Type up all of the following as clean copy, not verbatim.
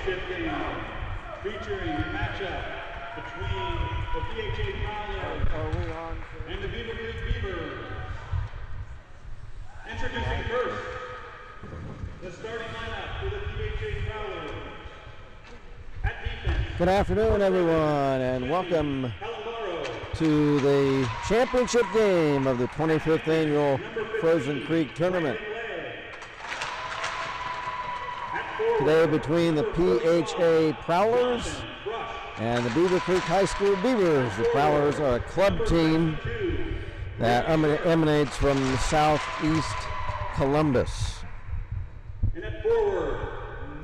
championship game featuring a matchup between the PHA Prowlers and the Beavercreek Beavers. Introducing first, the starting lineup for the PHA Prowlers. At defense. Good afternoon, everyone, and welcome to the championship game of the 25th annual Frozen Creek Tournament. Today between the PHA Prowlers and the Beavercreek High School Beavers. The Prowlers are a club team that emanates from southeast Columbus. And at forward,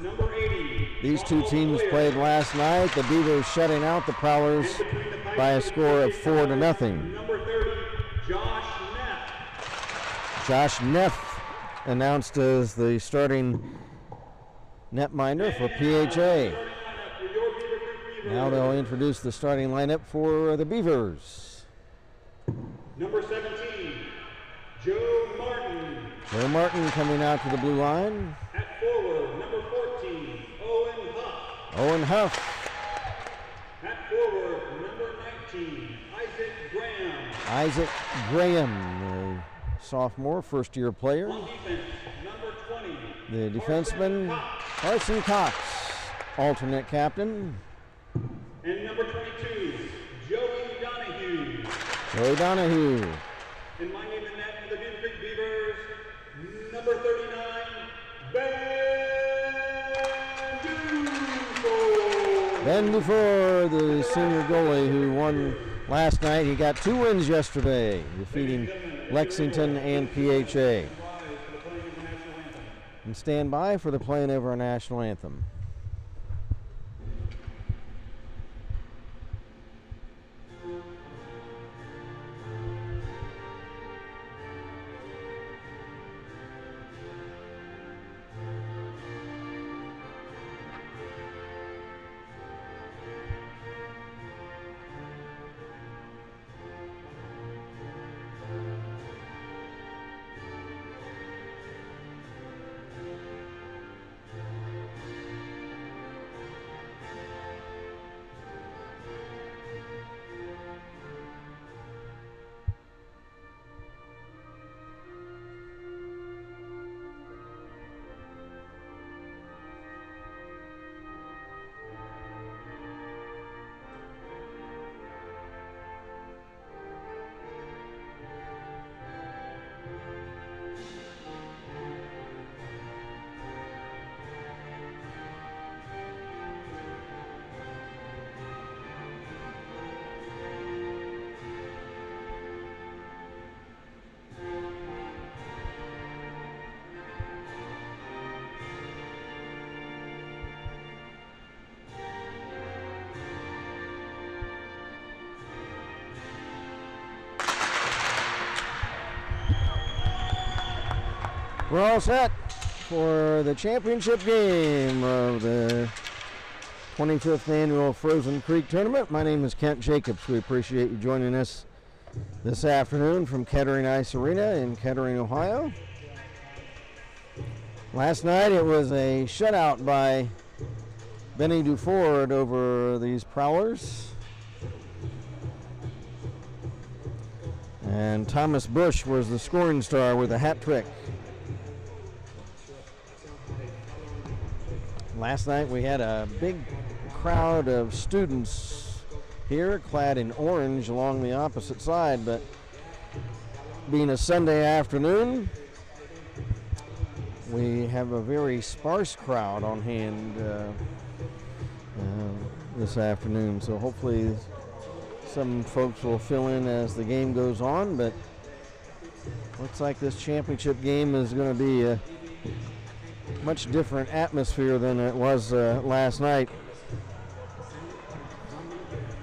number 80. These two teams played last night. The Beavers shutting out the Prowlers by a score of 4-0. Number 30, Josh Neff. Josh Neff announced as the starting netminder for PHA. Now they'll introduce the starting lineup for the Beavers. Number 17, Joe Martin. Joe Martin coming out to the blue line. At forward, number 14, Owen Huff. Owen Huff. At forward, number 19, Isaac Graham. Isaac Graham, the sophomore, first-year player. On defense, number 20, The defenseman, Carson Cox, alternate captain. And number 22, Joey Donahue. Joey Donahue. And minding the net for the Beavercreek Beavers, number 39, Ben Dufour. Ben Dufour, the senior goalie who won last night. He got 2 wins yesterday, defeating Lexington and PHA. And stand by for the playing of our national anthem. We're all set for the championship game of the 25th annual Frozen Creek Tournament. My name is Kent Jacobs. We appreciate you joining us this afternoon from Kettering Ice Arena in Kettering, Ohio. Last night it was a shutout by Benny Duford over these Prowlers. And Thomas Bush was the scoring star with a hat trick. Last night we had a big crowd of students here clad in orange along the opposite side, but being a Sunday afternoon, we have a very sparse crowd on hand this afternoon, so hopefully some folks will fill in as the game goes on, but looks like this championship game is going to be a much different atmosphere than it was last night.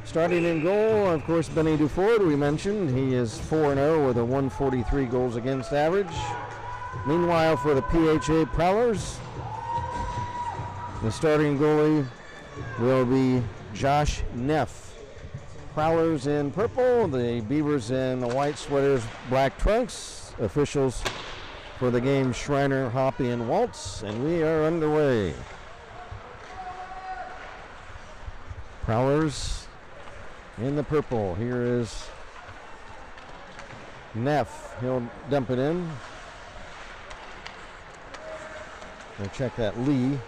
Starting in goal, of course, Benny Duford, we mentioned. He is 4-0 with a 143 goals against average. Meanwhile, for the PHA Prowlers, the starting goalie will be Josh Neff. Prowlers in purple, the Beavers in the white sweaters, black trunks. Officials for the game, Schreiner, Hoppy, and Waltz, and we are underway. Prowlers in the purple. Here is Neff. He'll dump it in. We'll check that Lee.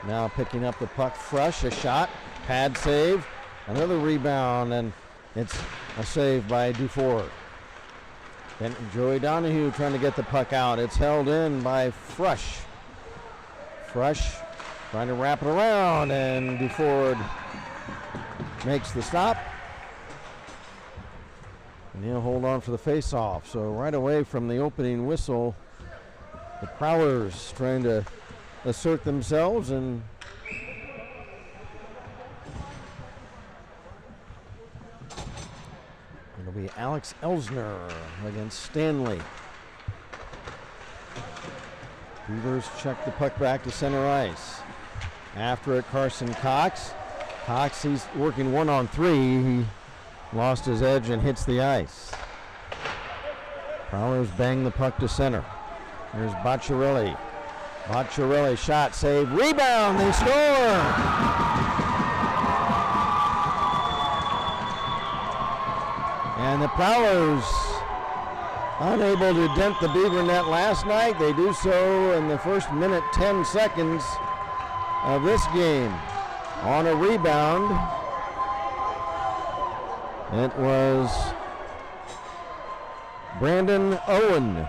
Now picking up the puck. Fresh, a shot. Pad save. Another rebound, and it's a save by Dufour. And Joey Donahue trying to get the puck out. It's held in by Fresh. Fresh trying to wrap it around, and Dufour makes the stop. And he'll hold on for the face-off. So right away from the opening whistle, the Prowlers trying to assert themselves, and it'll be Alex Elsner against Stanley. Beavers check the puck back to center ice. After it, Carson Cox. Cox, he's working 1-on-3. He lost his edge and hits the ice. Prowlers bang the puck to center. Here's Bocciarelli. Bocciarelli shot, save, rebound, they score! And the Prowlers unable to dent the Beaver net last night. They do so in the first minute, 10 seconds of this game. On a rebound, it was Brandon Owen.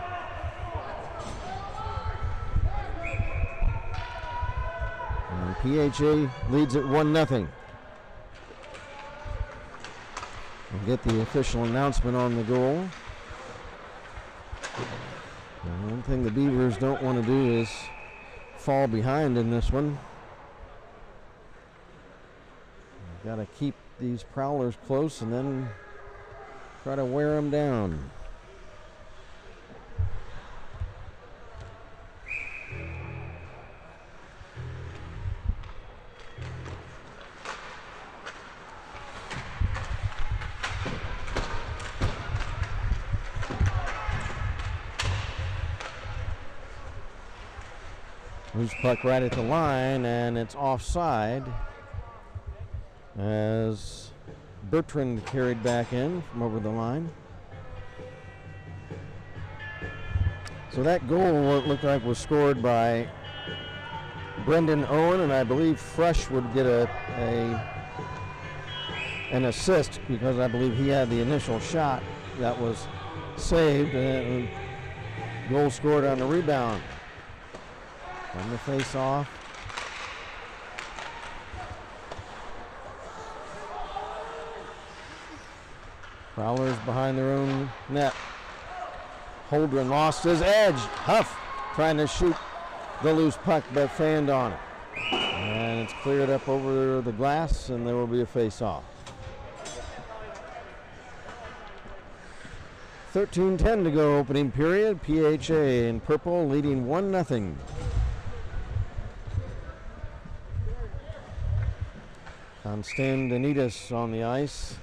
And PHA leads at 1-0. We'll get the official announcement on the goal. And one thing the Beavers don't want to do is fall behind in this one. Got to keep these Prowlers close and then try to wear them down. Loose puck right at the line, and it's offside as Bertrand carried back in from over the line. So that goal looked like was scored by Brendan Owen, and I believe Fresh would get an assist because I believe he had the initial shot that was saved, and goal scored on the rebound. On the face-off. Prowlers behind their own net. Holdren lost his edge. Huff trying to shoot the loose puck, but fanned on it. And it's cleared up over the glass, and there will be a face-off. 13:10 to go, opening period. PHA in purple leading 1-0. Constantinides on the ice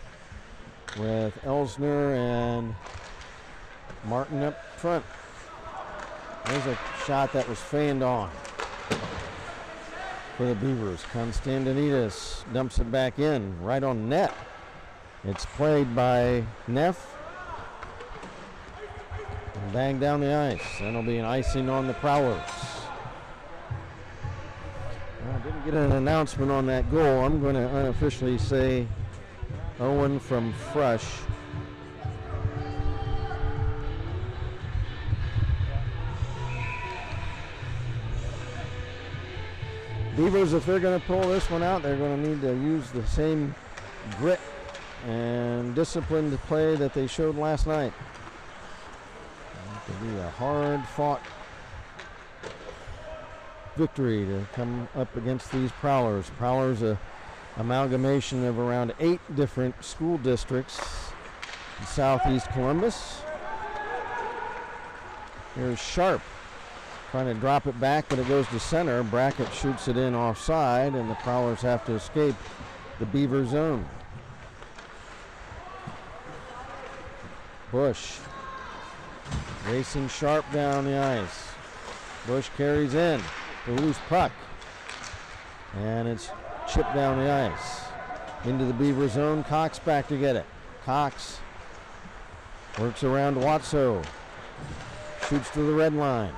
with Elsner and Martin up front. There's a shot that was fanned on for the Beavers. Constantinides dumps it back in, right on net. It's played by Neff. And banged down the ice. That'll be an icing on the Prowlers. I didn't get an announcement on that goal. I'm going to unofficially say Owen from Fresh. Beavers, if they're going to pull this one out, they're going to need to use the same grit and disciplined play that they showed last night. It could be a hard-fought victory to come up against these Prowlers. Prowlers, a amalgamation of around 8 different school districts in southeast Columbus. Here's Sharp trying to drop it back, but it goes to center. Brackett shoots it in offside, and the Prowlers have to escape the Beaver zone. Bush racing Sharp down the ice. Bush carries in the loose puck, and it's chipped down the ice. Into the Beaver zone. Cox back to get it. Cox works around Watso. Shoots to the red line.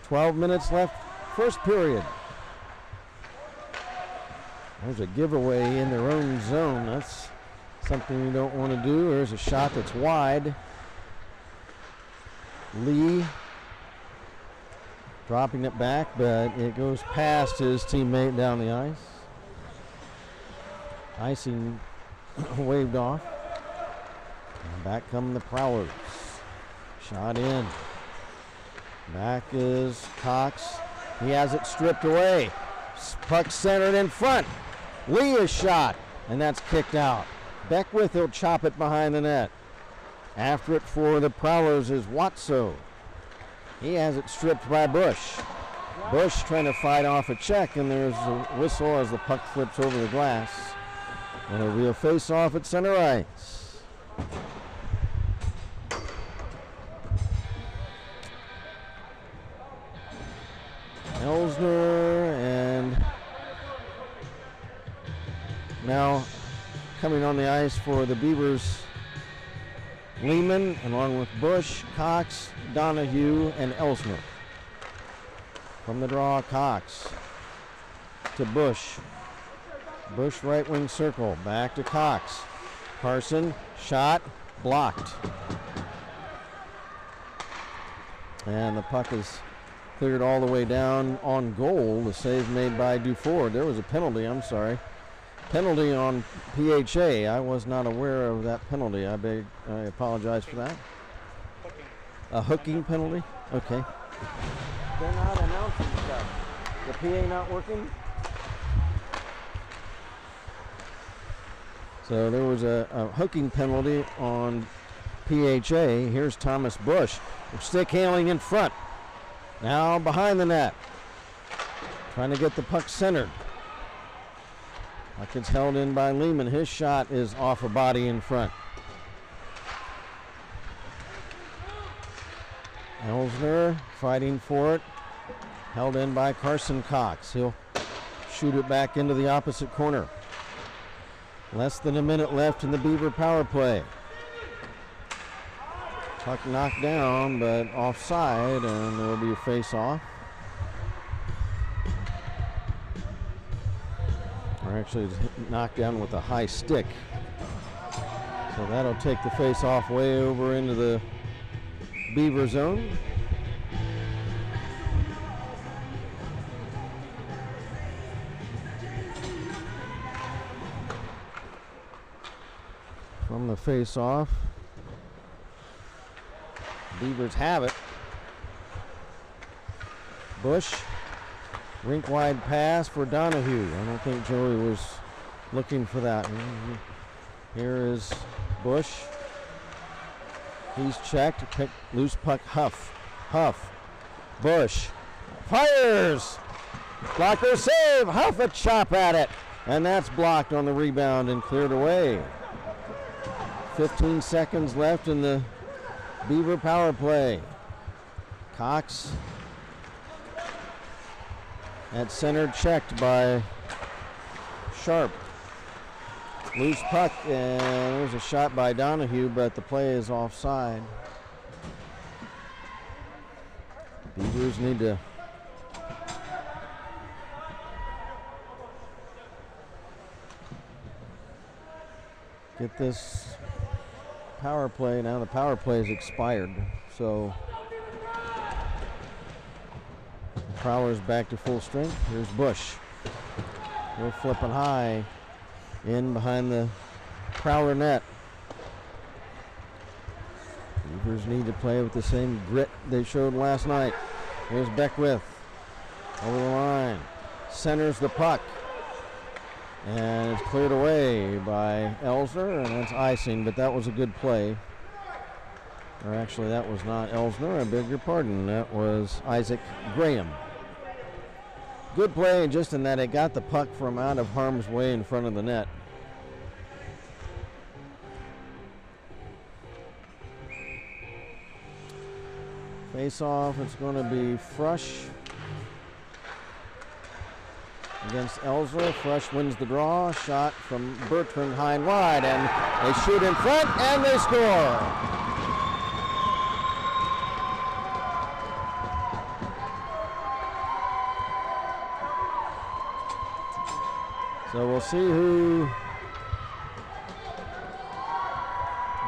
12 minutes left, first period. There's a giveaway in their own zone. That's something you don't want to do. There's a shot that's wide. Lee dropping it back, but it goes past his teammate down the ice. Icing waved off. And back come the Prowlers. Shot in. Back is Cox. He has it stripped away. Puck centered in front. Lee is shot, and that's kicked out. Beckwith will chop it behind the net. After it for the Prowlers is Watso. He has it stripped by Bush. Bush trying to fight off a check, and there's a whistle as the puck flips over the glass. And it'll be a face-off at center ice. Elsner, and now coming on the ice for the Beavers, Lehman, along with Bush, Cox, Donahue, and Elsner. From the draw, Cox to Bush. Bush right wing circle, back to Cox. Carson, shot, blocked. And the puck is cleared all the way down on goal. The save made by Duford. There was a penalty, I'm sorry. Penalty on PHA. I was not aware of that penalty. I apologize for that. A hooking penalty? Okay. They're not announcing stuff. The PA not working? So there was a hooking penalty on PHA. Here's Thomas Bush. Stick handling in front. Now behind the net. Trying to get the puck centered. Puck gets held in by Lehman. His shot is off a body in front. Elsner fighting for it. Held in by Carson Cox. He'll shoot it back into the opposite corner. Less than a minute left in the Beaver power play. Puck knocked down, but offside, and there will be a face-off. Or actually, it's knocked down with a high stick. So that'll take the face-off way over into the Beaver zone. From the face-off, Beavers have it. Bush, rink-wide pass for Donahue. I don't think Joey was looking for that. Here is Bush. He's checked. Pick, loose puck, Huff. Bush fires. Blocker save. Huff a chop at it. And that's blocked on the rebound and cleared away. 15 seconds left in the Beaver power play. Cox at center, checked by Sharp. Loose puck, and there's a shot by Donahue, but the play is offside. Beavers need to get this power play. Now the power play is expired, so Prowler's back to full strength. Here's Bush. We're flipping high in behind the Prowler net. Beavers need to play with the same grit they showed last night. Here's Beckwith over the line. Centers the puck. And it's cleared away by Elsner, and that's icing, but that was a good play. Or actually, that was not Elsner, I beg your pardon. That was Isaac Graham. Good play, just in that it got the puck from out of harm's way in front of the net. Face off, it's going to be Frush. against Ellsner. Fresh wins the draw. Shot from Bertrand high and wide, and they shoot in front, and they score. So we'll see who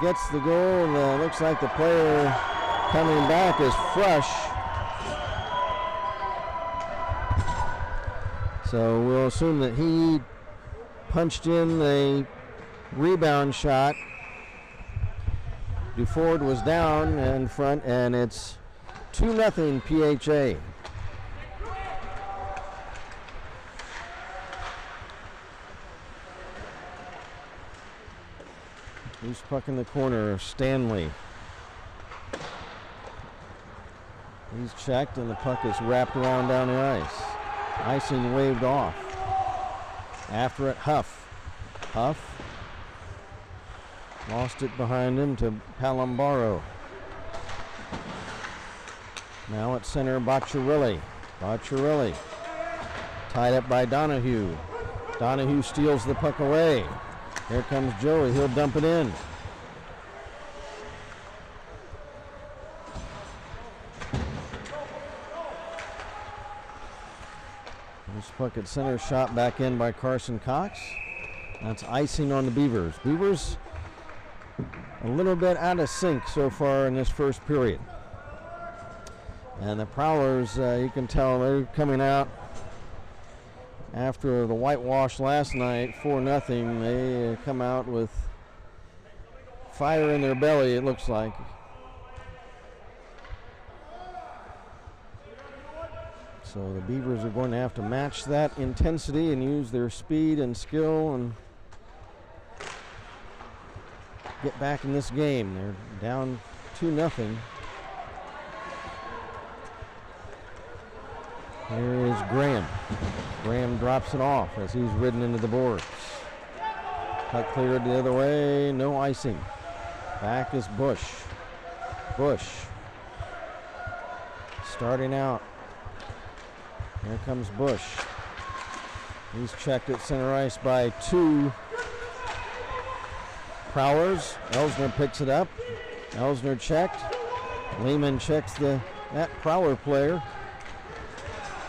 gets the goal. And looks like the player coming back is Fresh. So we'll assume that he punched in a rebound shot. Duford was down in front, and it's 2-0 PHA. Loose puck in the corner, Stanley. He's checked, and the puck is wrapped around down the ice. Icing waved off. After it, Huff. Huff lost it behind him to Palambaro. Now at center, Bocciarelli. Bocciarelli tied up by Donahue. Donahue steals the puck away. Here comes Joey. He'll dump it in. This puck at center, shot back in by Carson Cox. That's icing on the Beavers. Beavers a little bit out of sync so far in this first period. And the Prowlers, you can tell they're coming out after the whitewash last night, 4-0. They come out with fire in their belly, it looks like. So the Beavers are going to have to match that intensity and use their speed and skill and get back in this game. They're down 2-0. Here is Graham. Graham drops it off as he's ridden into the boards. Puck cleared the other way, no icing. Back is Bush. Bush starting out. Here comes Bush. He's checked at center ice by two Prowlers. Ellsner picks it up. Ellsner checked. Lehman checks that Prowler player.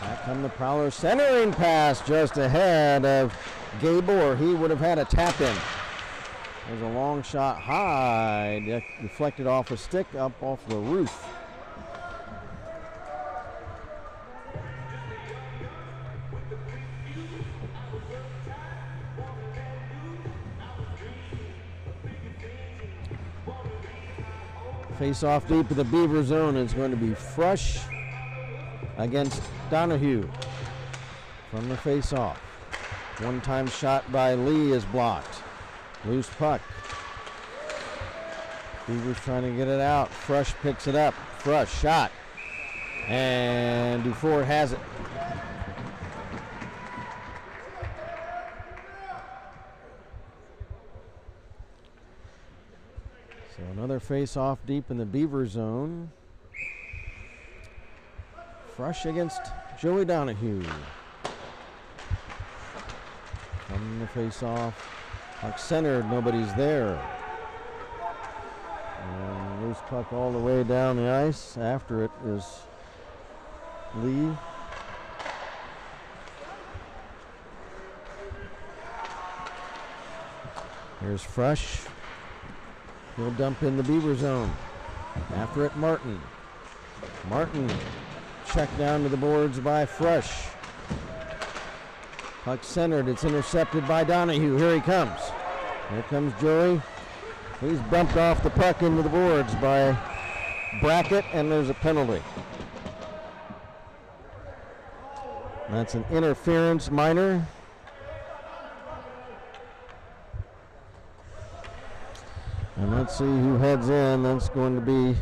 Back come the Prowlers. Centering pass just ahead of Gabor. He would have had a tap in. There's a long shot high. Deflected off a stick up off the roof. Face off deep in the Beaver zone. It's going to be Fresh against Donahue from the face off. One-time shot by Lee is blocked. Loose puck. Beavers trying to get it out. Fresh picks it up. Fresh shot. And Dufour has it. So another face off deep in the Beaver zone. Fresh against Joey Donahue. From the face off. Puck centered, nobody's there. And loose puck all the way down the ice. After it is Lee. Here's Fresh. He'll dump in the Beaver zone. After it, Martin. Martin checked down to the boards by Fresh. Puck centered. It's intercepted by Donahue. Here he comes. Here comes Joey. He's bumped off the puck into the boards by Brackett, and there's a penalty. That's an interference minor. And let's see who heads in. That's going to be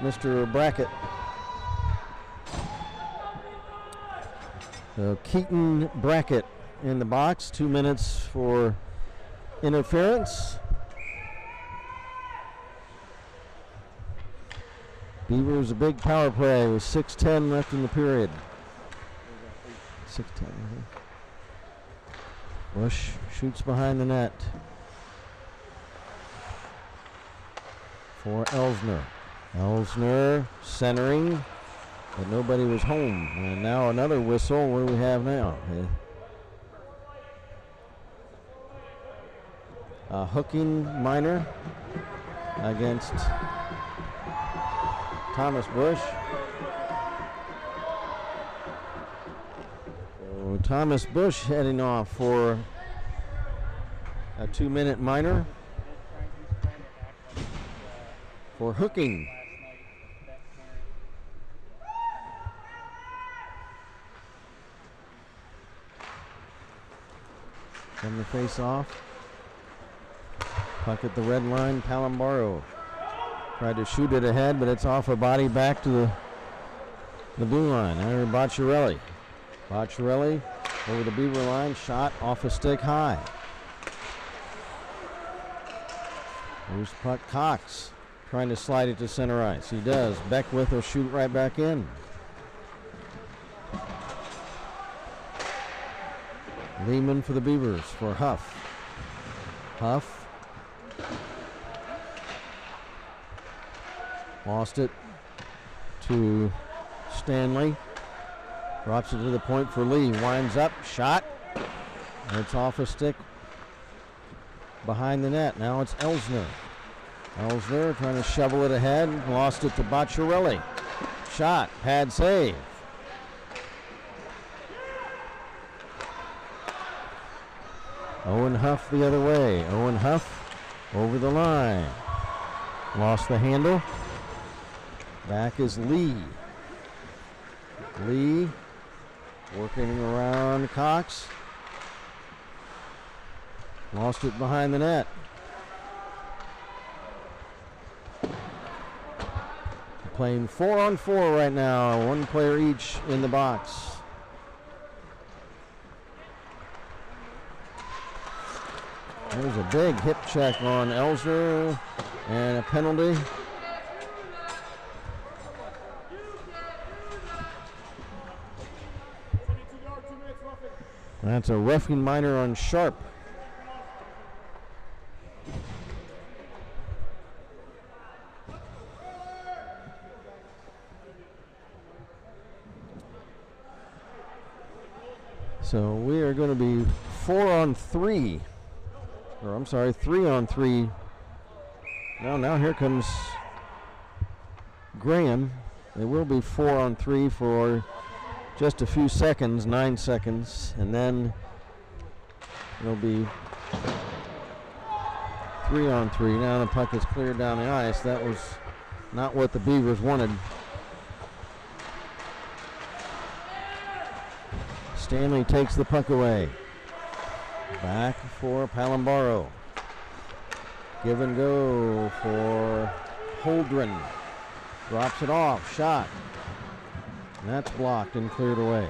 Mr. Brackett. So Keaton Brackett in the box. 2 minutes for interference. Beavers a big power play with 6:10 left in the period. 6-10. Bush shoots behind the net for Elsner. Elsner centering, but nobody was home. And now another whistle. What do we have now? A hooking minor against Thomas Bush. So Thomas Bush heading off for a 2-minute minor for hooking. From the face off. Puck at the red line, Palambaro tried to shoot it ahead, but it's off a body back to the blue line. There, Bocciarelli. Bocciarelli over the Beaver line, shot off a stick high. Loose puck, Cox trying to slide it to center ice. He does. Beckwith will shoot right back in. Lehman for the Beavers for Huff. Huff. Lost it to Stanley. Drops it to the point for Lee. Winds up, shot. And it's off a stick behind the net. Now it's Elsner. Elsner trying to shovel it ahead. Lost it to Bocciarelli. Shot, pad save. Owen Huff the other way. Owen Huff over the line. Lost the handle. Back is Lee. Lee working around Cox. Lost it behind the net. Playing 4-on-4 right now. One player each in the box. There's a big hip check on Elsner and a penalty. That's a roughing minor on Sharp. So we are going to be 4-on-3. Or I'm sorry, 3-on-3. Now here comes Graham. It will be 4-on-3 for just a few seconds, 9 seconds, and then it'll be 3-on-3. Now the puck is cleared down the ice. That was not what the Beavers wanted. Stanley takes the puck away. Back for Palambaro. Give and go for Holdren. Drops it off, shot. And that's blocked and cleared away.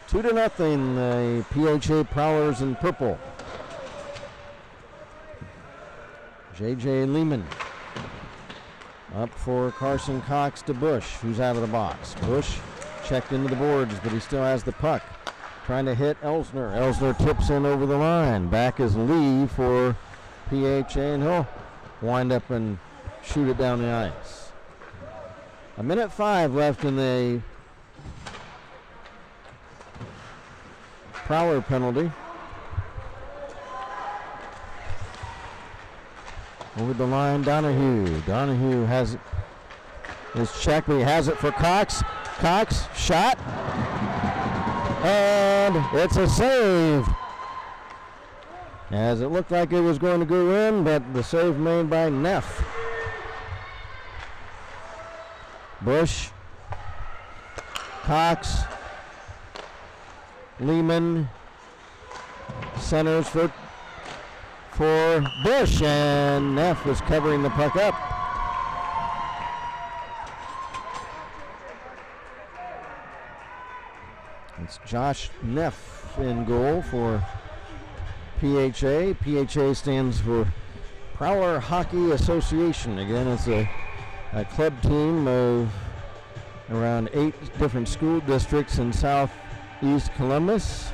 2-0, the PHA Prowlers in purple. J.J. Lehman. Up for Carson Cox to Bush, who's out of the box. Bush checked into the boards, but he still has the puck. Trying to hit Elsner. Elsner tips in over the line. Back is Lee for PHA, and he'll wind up and shoot it down the ice. 1:05 left in the Prowler penalty. Over the line, Donahue. Donahue has his check, but he has it for Cox. Cox, shot. And it's a save. As it looked like it was going to go in, but the save made by Neff. Bush, Cox, Lehman, centers for Bush, and Neff was covering the puck up. It's Josh Neff in goal for PHA. PHA stands for Prowler Hockey Association. Again, it's a club team of around 8 different school districts in southeast Columbus.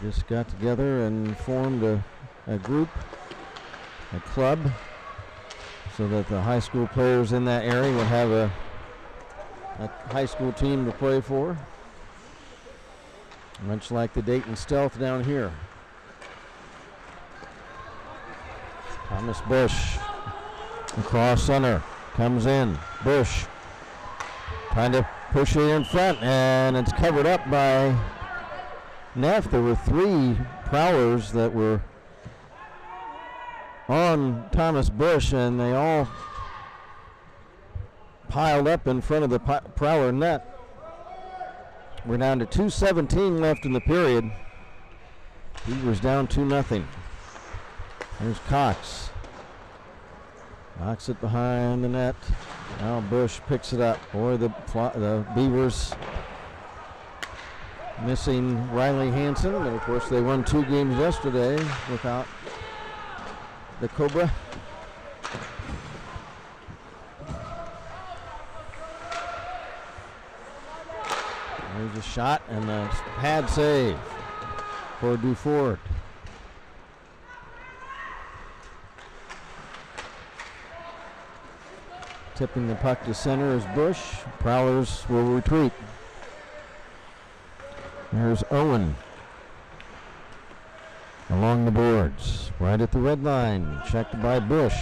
They just got together and formed a group, a club, so that the high school players in that area would have a high school team to play for. Much like the Dayton Stealth down here. Thomas Bush across center, comes in. Bush trying to push it in front, and it's covered up by Neff. There were 3 prowlers that were on Thomas Bush, and they all piled up in front of the prowler net. We're down to 2:17 left in the period. Beavers down 2-0. There's Cox. Knocks it behind the net. Now Bush picks it up. Boy, the Beavers missing Riley Hansen, and of course they won 2 games yesterday without the Cobra. There's a shot and a pad save for Duford. Tipping the puck to center is Bush. Prowlers will retreat. There's Owen along the boards, right at the red line, checked by Bush.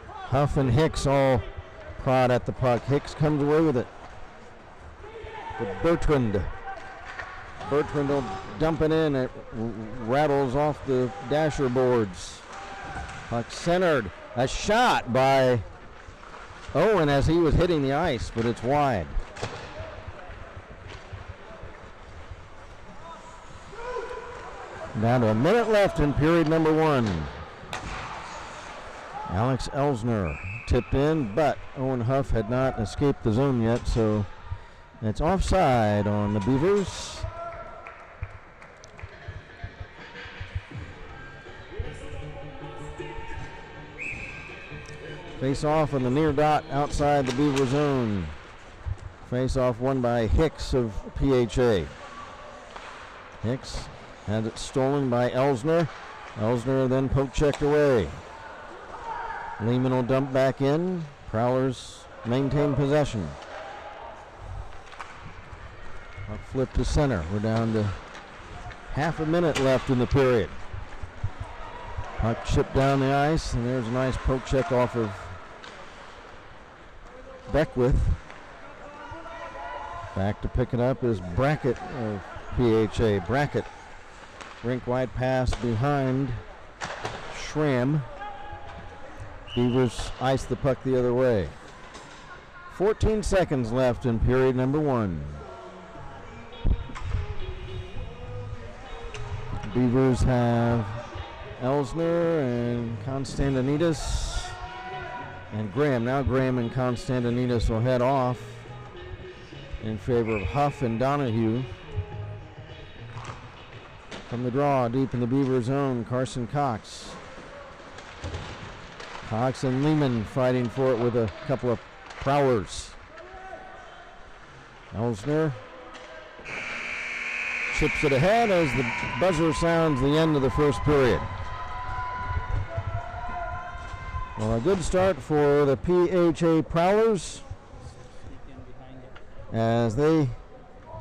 Huff and Hicks all prod at the puck. Hicks comes away with it. But Bertrand will dump it in. It rattles off the dasher boards. Puck centered. A shot by Owen as he was hitting the ice, but it's wide. Down to a minute left in period number 1. Alex Elsner tipped in, but Owen Huff had not escaped the zone yet, so it's offside on the Beavers. Face off on the near dot outside the Beaver zone. Face off won by Hicks of PHA. Hicks had it stolen by Elsner. Elsner then poke checked away. Lehman will dump back in. Prowlers maintain possession. Puck flip to center. We're down to half a minute left in the period. Puck chipped down the ice, and there's a nice poke check off of Beckwith. Back to pick it up is Brackett of PHA. Brackett, rink wide pass behind Schramm. Beavers ice the puck the other way. 14 seconds left in period number 1. Beavers have Elsner and Constantinides and Graham. Now Graham and Constantinides will head off in favor of Huff and Donahue. From the draw, deep in the Beaver zone, Carson Cox. Cox and Lehman fighting for it with a couple of prowlers. Elsner chips it ahead as the buzzer sounds the end of the first period. Well, a good start for the PHA Prowlers as they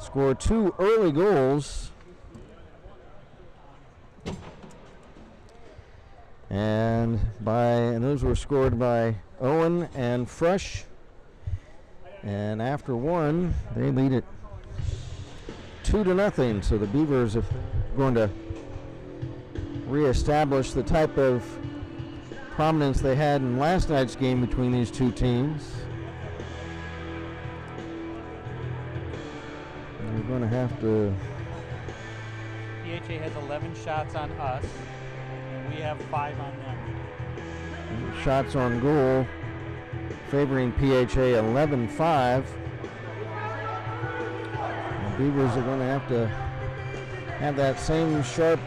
score 2 early goals. And those were scored by Owen and Fresh. And after one, they lead it 2-0. So the Beavers are going to reestablish the type of prominence they had in last night's game between these two teams. And we're going to have to... PHA has 11 shots on us, and we have 5 on them. Shots on goal favoring PHA 11-5. The Beavers are going to have that same sharp,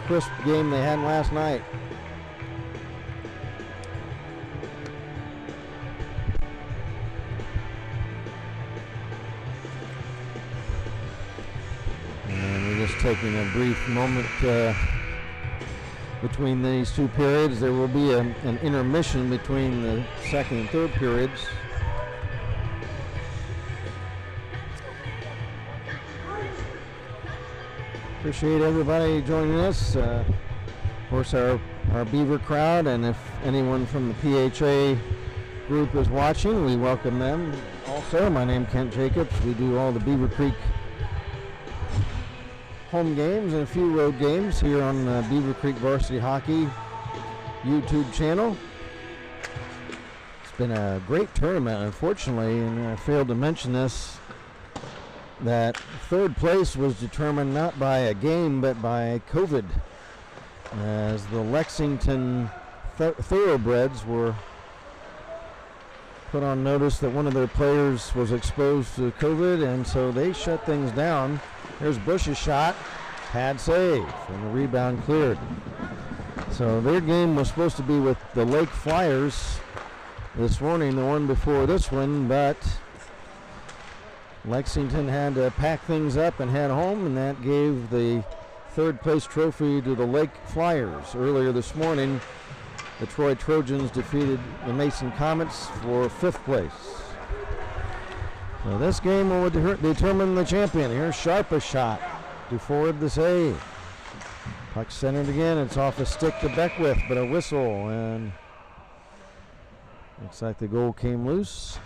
crisp game they had last night. taking a brief moment between these two periods. There will be an intermission between the second and third periods. Appreciate everybody joining us. Of course, our Beaver crowd, and if anyone from the PHA group is watching, we welcome them. Also, my name is Kent Jacobs. We do all the Beavercreek home games and a few road games here on the Beavercreek Varsity Hockey YouTube channel. It's been a great tournament, unfortunately, and I failed to mention this, that third place was determined not by a game but by COVID, as the Lexington Thoroughbreds were put on notice that one of their players was exposed to COVID, and so they shut things down. There's Bush's shot, pad save, and the rebound cleared. So their game was supposed to be with the Lake Flyers this morning, the one before this one, but Lexington had to pack things up and head home, and that gave the third place trophy to the Lake Flyers. Earlier this morning, the Troy Trojans defeated the Mason Comets for fifth place. So this game will determine the champion. Here's Sharp's shot. DeFord the save. Puck centered again. It's off a stick to Beckwith, but a whistle, and looks like the goal came loose.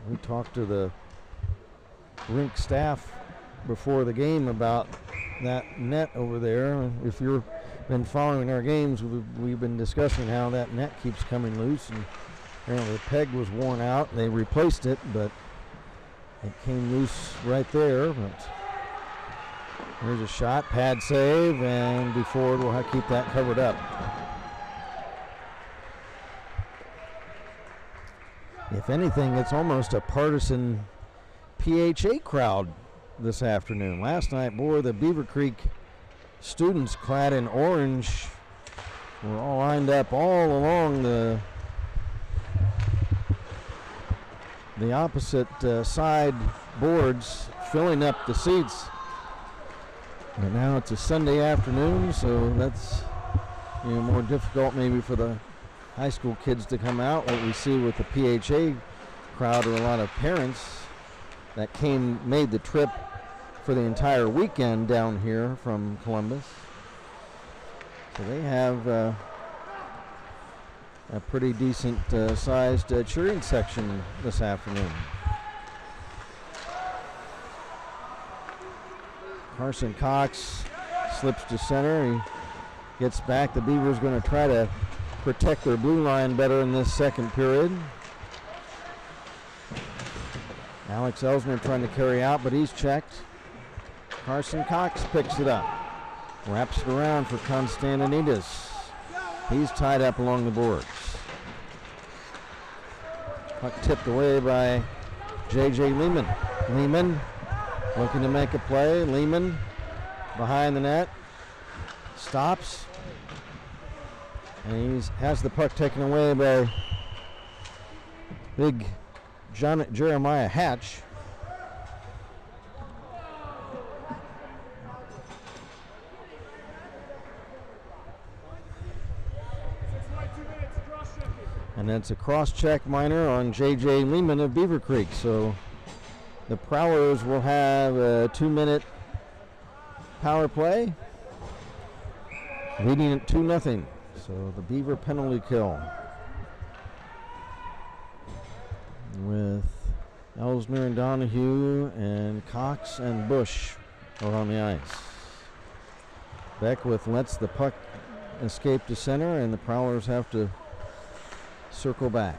We talked to the rink staff before the game about that net over there. If you've been following our games, we've been discussing how that net keeps coming loose, and apparently the peg was worn out. They replaced it, but it came loose right there. But here's a shot, pad save, and DeFord will keep that covered up. If anything, it's almost a partisan PHA crowd this afternoon. Last night, boy, the Beavercreek students clad in orange were all lined up all along the opposite side boards, filling up the seats. And now it's a Sunday afternoon, so that's more difficult maybe for the high school kids to come out, like we see with the PHA crowd, or a lot of parents that made the trip for the entire weekend down here from Columbus. So they have a pretty decent sized cheering section this afternoon. Carson Cox slips to center. He gets back. The Beavers going to try to protect their blue line better in this second period. Alex Ellsner trying to carry out, but he's checked. Carson Cox picks it up. Wraps it around for Constantinides. He's tied up along the boards. Puck tipped away by J.J. Lehman. Lehman looking to make a play. Lehman behind the net. Stops. And he has the puck taken away by big Jeremiah Hatch. And that's a cross-check minor on J.J. Lehman of Beavercreek. So the Prowlers will have a 2-minute power play, leading it 2-0. So the Beaver penalty kill with Ellsner and Donahue, and Cox and Bush are on the ice. Beckwith lets the puck escape to center, and the Prowlers have to circle back.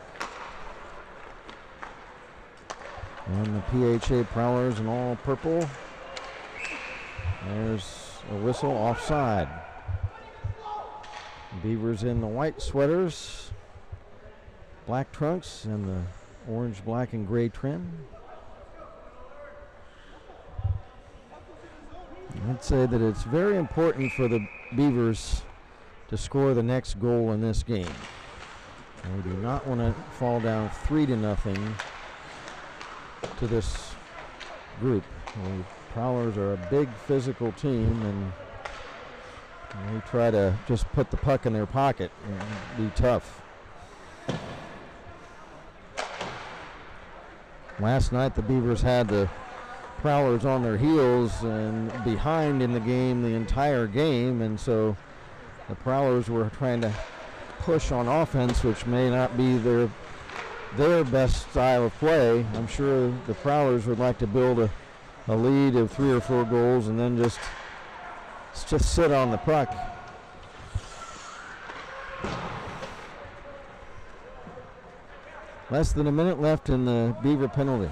And the PHA Prowlers in all purple. There's a whistle, offside. Beavers in the white sweaters, black trunks, and the orange, black, and gray trim. I'd say that it's very important for the Beavers to score the next goal in this game. They do not want to fall down 3-0 to this group. The Prowlers are a big physical team, and they try to just put the puck in their pocket and be tough. Last night the Beavers had the Prowlers on their heels and behind in the game the entire game, and so the Prowlers were trying to push on offense, which may not be their best style of play. I'm sure the Prowlers would like to build a lead of 3 or 4 goals and then just sit on the puck. Less than a minute left in the Beaver penalty.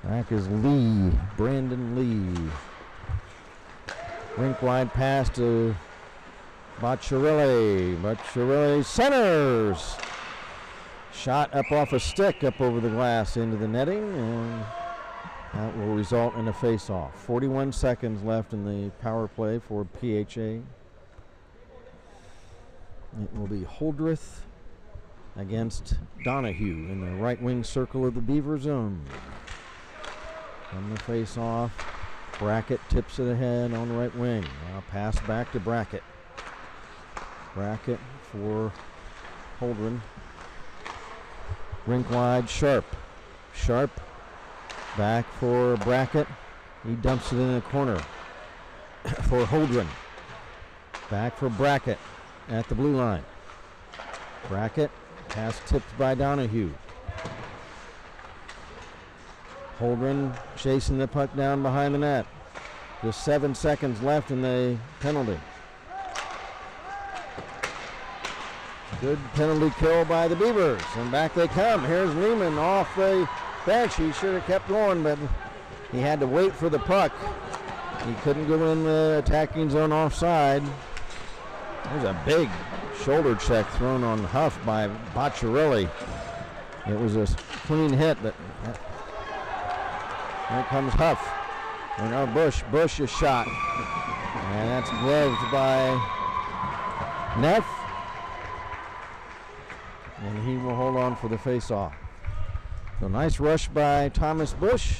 Back is Lee, Brandon Lee. Rink wide pass to Bocciarelli. Bocciarelli centers. Shot up off a stick up over the glass into the netting, and that will result in a face-off. 41 seconds left in the power play for PHA. It will be Holdreth against Donahue in the right wing circle of the Beaver zone. From the face-off, Brackett tips it ahead on the right wing. Now pass back to Brackett. Brackett for Holdren. Rink wide, Sharp. Sharp back for Brackett. He dumps it in the corner for Holdren. Back for Brackett at the blue line. Brackett, pass tipped by Donahue. Holdren chasing the puck down behind the net. Just 7 seconds left in the penalty. Good penalty kill by the Beavers, and back they come. Here's Lehman off the bench. He should have kept going, but he had to wait for the puck. He couldn't go in the attacking zone offside. There's a big shoulder check thrown on Huff by Bocciarelli. It was a clean hit, but here comes Huff. And now Bush is shot. And that's gloved by Neff. And he will hold on for the face-off. So nice rush by Thomas Bush.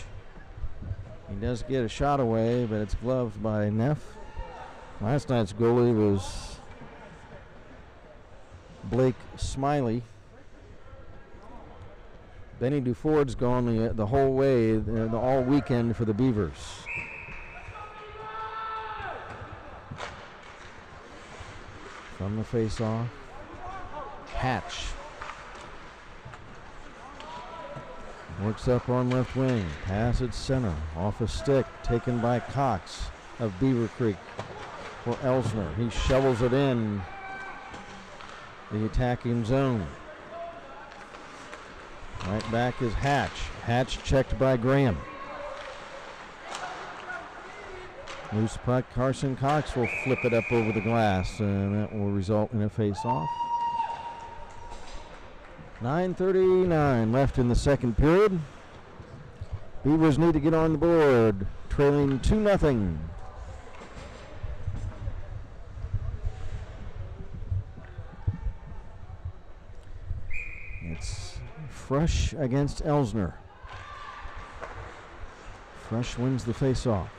He does get a shot away, but it's gloved by Neff. Last night's goalie was Blake Smiley. Benny Duford's gone the whole way, all weekend for the Beavers. From the face-off, Hatch. Works up on left wing, pass at center, off a stick, taken by Cox of Beavercreek for Elsner. He shovels it in the attacking zone. Right back is Hatch. Hatch checked by Graham. Loose puck, Carson Cox will flip it up over the glass, and that will result in a face-off. 9:39 left in the second period. Beavers need to get on the board, trailing 2-0. It's Fresh against Elsner. Fresh wins the face-off.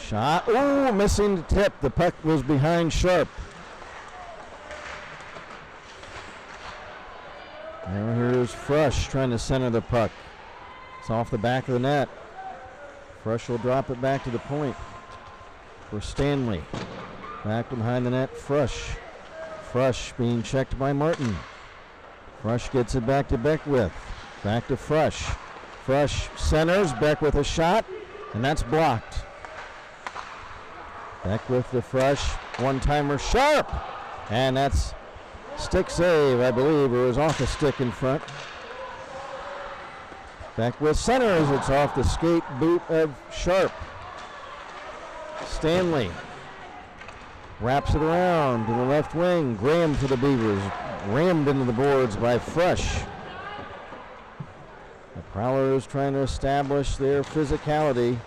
Shot, oh, missing the tip. The puck was behind Sharp. Now here's Fresh trying to center the puck. It's off the back of the net. Fresh will drop it back to the point for Stanley. Back behind the net, Fresh. Fresh being checked by Martin. Fresh gets it back to Beckwith. Back to Fresh. Fresh centers, Beckwith a shot, and that's blocked. Beckwith to Fresh, one-timer Sharp, and that's stick save, I believe. It was off the stick in front. Beckwith centers, it's off the skate boot of Sharp. Stanley wraps it around to the left wing. Graham for the Beavers, rammed into the boards by Fresh. The Prowlers trying to establish their physicality.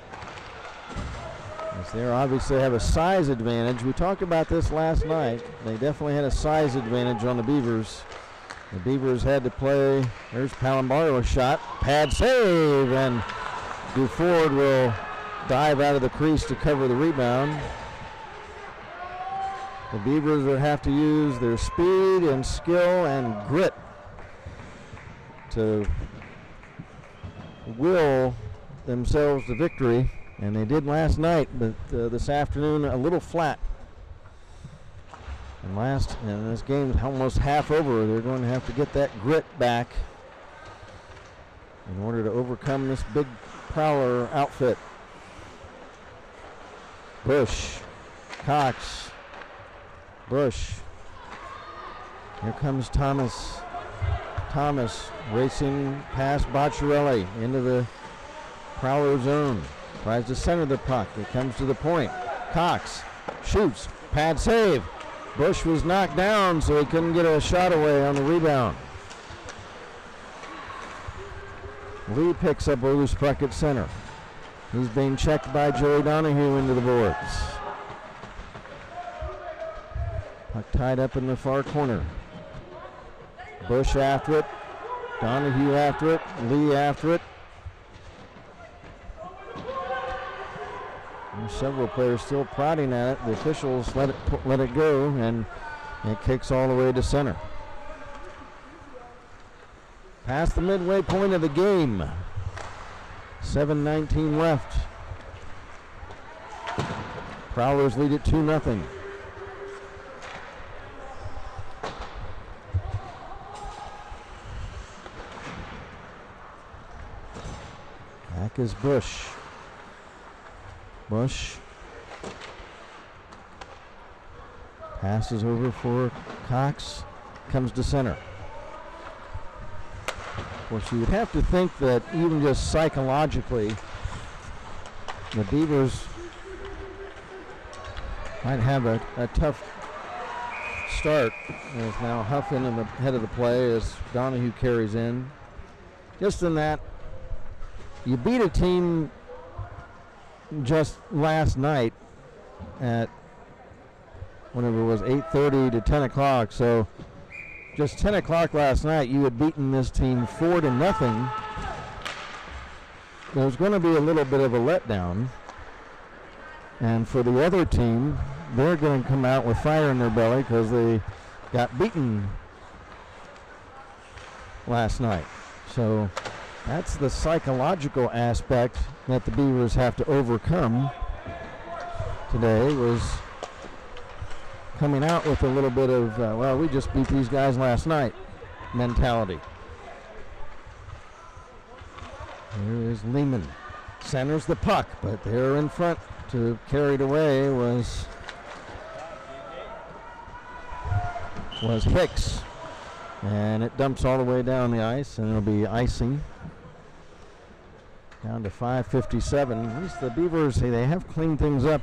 They obviously have a size advantage. We talked about this last night. They definitely had a size advantage on the Beavers. The Beavers had to play. There's Palombardo's shot. Pad save, and Duford will dive out of the crease to cover the rebound. The Beavers will have to use their speed and skill and grit to will themselves to victory, and they did last night, but this afternoon a little flat. And this game's almost half over. They're going to have to get that grit back in order to overcome this big Prowler outfit. Bush, Cox, Bush. Here comes Thomas. Thomas racing past Bocciarelli into the Prowler zone. Tries to center the puck. It comes to the point. Cox shoots. Pad save. Bush was knocked down, so he couldn't get a shot away on the rebound. Lee picks up a loose puck at center. He's being checked by Joey Donahue into the boards. Puck tied up in the far corner. Bush after it. Donahue after it. Lee after it. There's several players still prodding at it. The officials let it go, and it kicks all the way to center. Past the midway point of the game. 7:19 left. Prowlers lead it 2-0. Back is Bush. Bush passes over for Cox, comes to center. Of course, you would have to think that even just psychologically, the Beavers might have a tough start. There's now Huffin in the head of the play as Donahue carries in. Just in that, you beat a team just last night at whenever it was 8:30 to 10 o'clock. So just 10 o'clock last night, you had beaten this team 4-0. There's going to be a little bit of a letdown. And for the other team, they're going to come out with fire in their belly because they got beaten last night. So that's the psychological aspect that the Beavers have to overcome today, was coming out with a little bit of, well, we just beat these guys last night mentality. Here is Lehman. Centers the puck, but there in front to carry it away was Hicks. And it dumps all the way down the ice, and it'll be icing. Down to 5:57. At least the Beavers, they have cleaned things up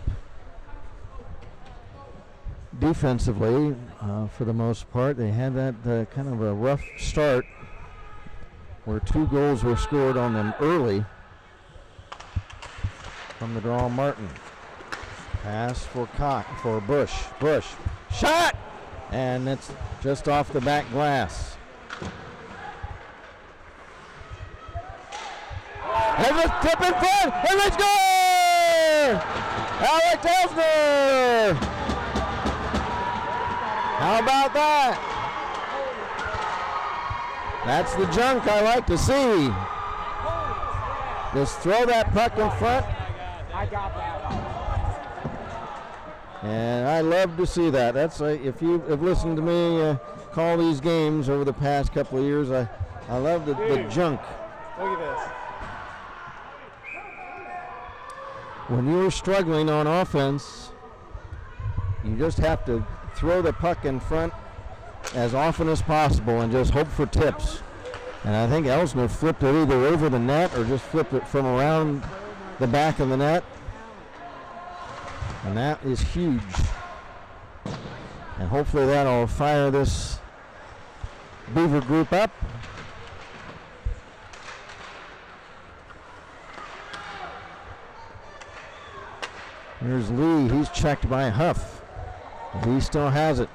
defensively for the most part. They had that kind of a rough start where 2 goals were scored on them early from the draw. Martin. Pass for Bush. Bush. Shot! And it's just off the back glass. And let's tip in front, and let's go! Alec Elsner! How about that? That's the junk I like to see. Just throw that puck in front. I got that. And I love to see that. That's if you have listened to me call these games over the past couple of years, I love the junk. Look at this. When you're struggling on offense, you just have to throw the puck in front as often as possible and just hope for tips. And I think Elsner flipped it either over the net or just flipped it from around the back of the net. And that is huge. And hopefully that'll fire this Beaver group up. Here's Lee. He's checked by Huff. He still has it.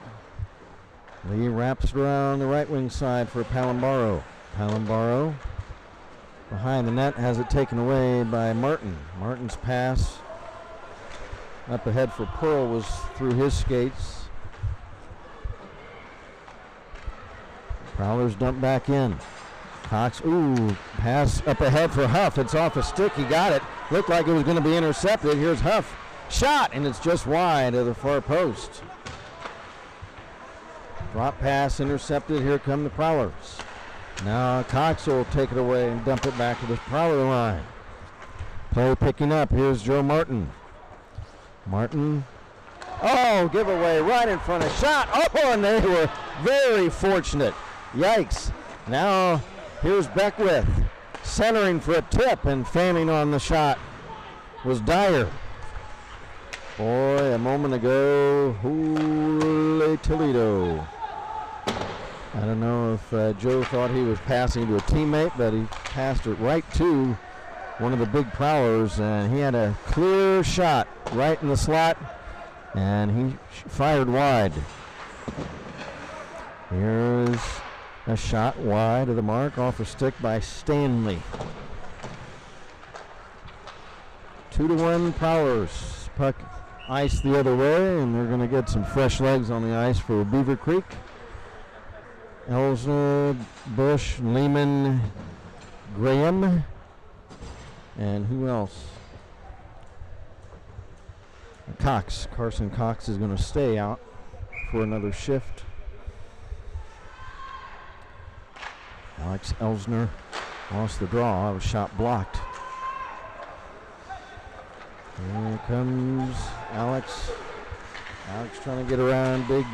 Lee wraps around the right wing side for Palambaro. Palambaro behind the net has it taken away by Martin. Martin's pass up ahead for Pearl was through his skates. Prowlers dump back in. Cox, pass up ahead for Huff. It's off a stick. He got it. Looked like it was going to be intercepted. Here's Huff. Shot, and it's just wide of the far post. Drop pass intercepted. Here come the Prowlers. Now Cox will take it away and dump it back to the Prowler line. Play picking up. Here's Joe Martin. Martin. Oh, giveaway right in front of shot. Oh, and they were very fortunate. Yikes. Now here's Beckwith centering for a tip, and fanning on the shot was Dyer. Boy, a moment ago, Holy Toledo. I don't know if Joe thought he was passing to a teammate, but he passed it right to one of the big Prowlers, and he had a clear shot right in the slot, and he fired wide. Here's a shot wide of the mark off a stick by Stanley. 2-1 Prowlers. Puck ice the other way, and they're going to get some fresh legs on the ice for Beavercreek. Elsner, Bush, Lehman, Graham, and who else? Cox. Carson Cox is going to stay out for another shift. Alex Elsner lost the draw. It was shot blocked. Here comes Alex. Alex trying to get around big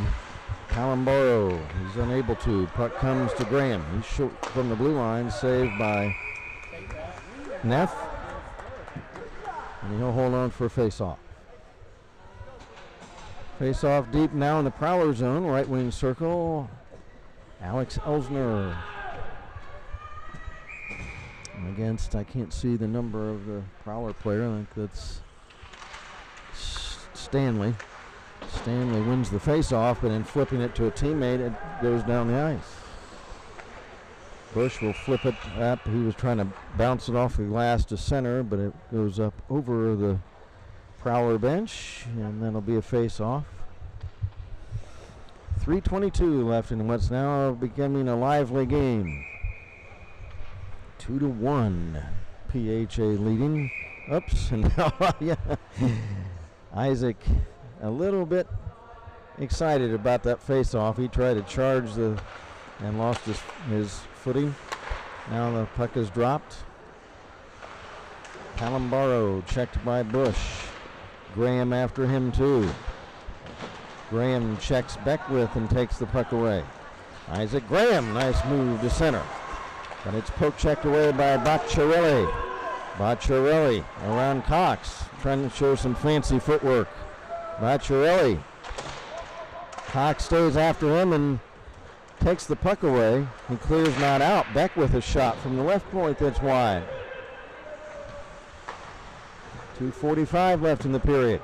Palambaro. He's unable to. Puck comes to Graham. He's short from the blue line. Saved by Neff. And he'll hold on for a face-off. Face-off deep now in the Prowler zone. Right wing circle. Alex Elsner. Against, I can't see the number of the Prowler player. I think that's Stanley. Stanley wins the face-off, but in flipping it to a teammate, it goes down the ice. Bush will flip it up. He was trying to bounce it off the glass to center, but it goes up over the Prowler bench, and that'll be a face-off. 3:22 left in what's now becoming a lively game. 2-1. PHA leading. Oops, and now yeah. Isaac a little bit excited about that face-off. He tried to charge and lost his footing. Now the puck is dropped. Palambaro checked by Bush. Graham after him too. Graham checks Beckwith and takes the puck away. Isaac Graham, nice move to center. But it's poke checked away by Bacciarelli. Bacciarelli around Cox, trying to show some fancy footwork. Bacciarelli. Cox stays after him and takes the puck away. He clears not out. Beckwith a shot from the left point that's wide. 2:45 left in the period.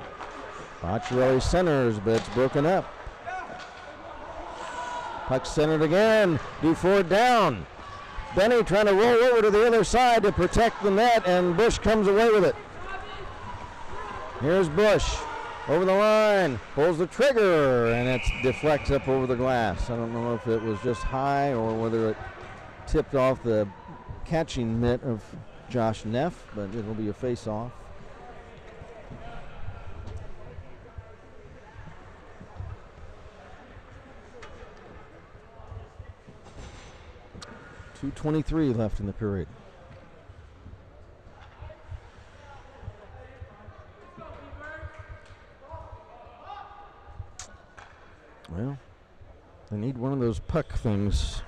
Bacciarelli centers, but it's broken up. Puck centered again. Duford down. Benny trying to roll over to the other side to protect the net, and Bush comes away with it. Here's Bush over the line, pulls the trigger, and it deflects up over the glass. I don't know if it was just high or whether it tipped off the catching mitt of Josh Neff, but it'll be a face-off. .223 left in the period. Well, they need one of those puck things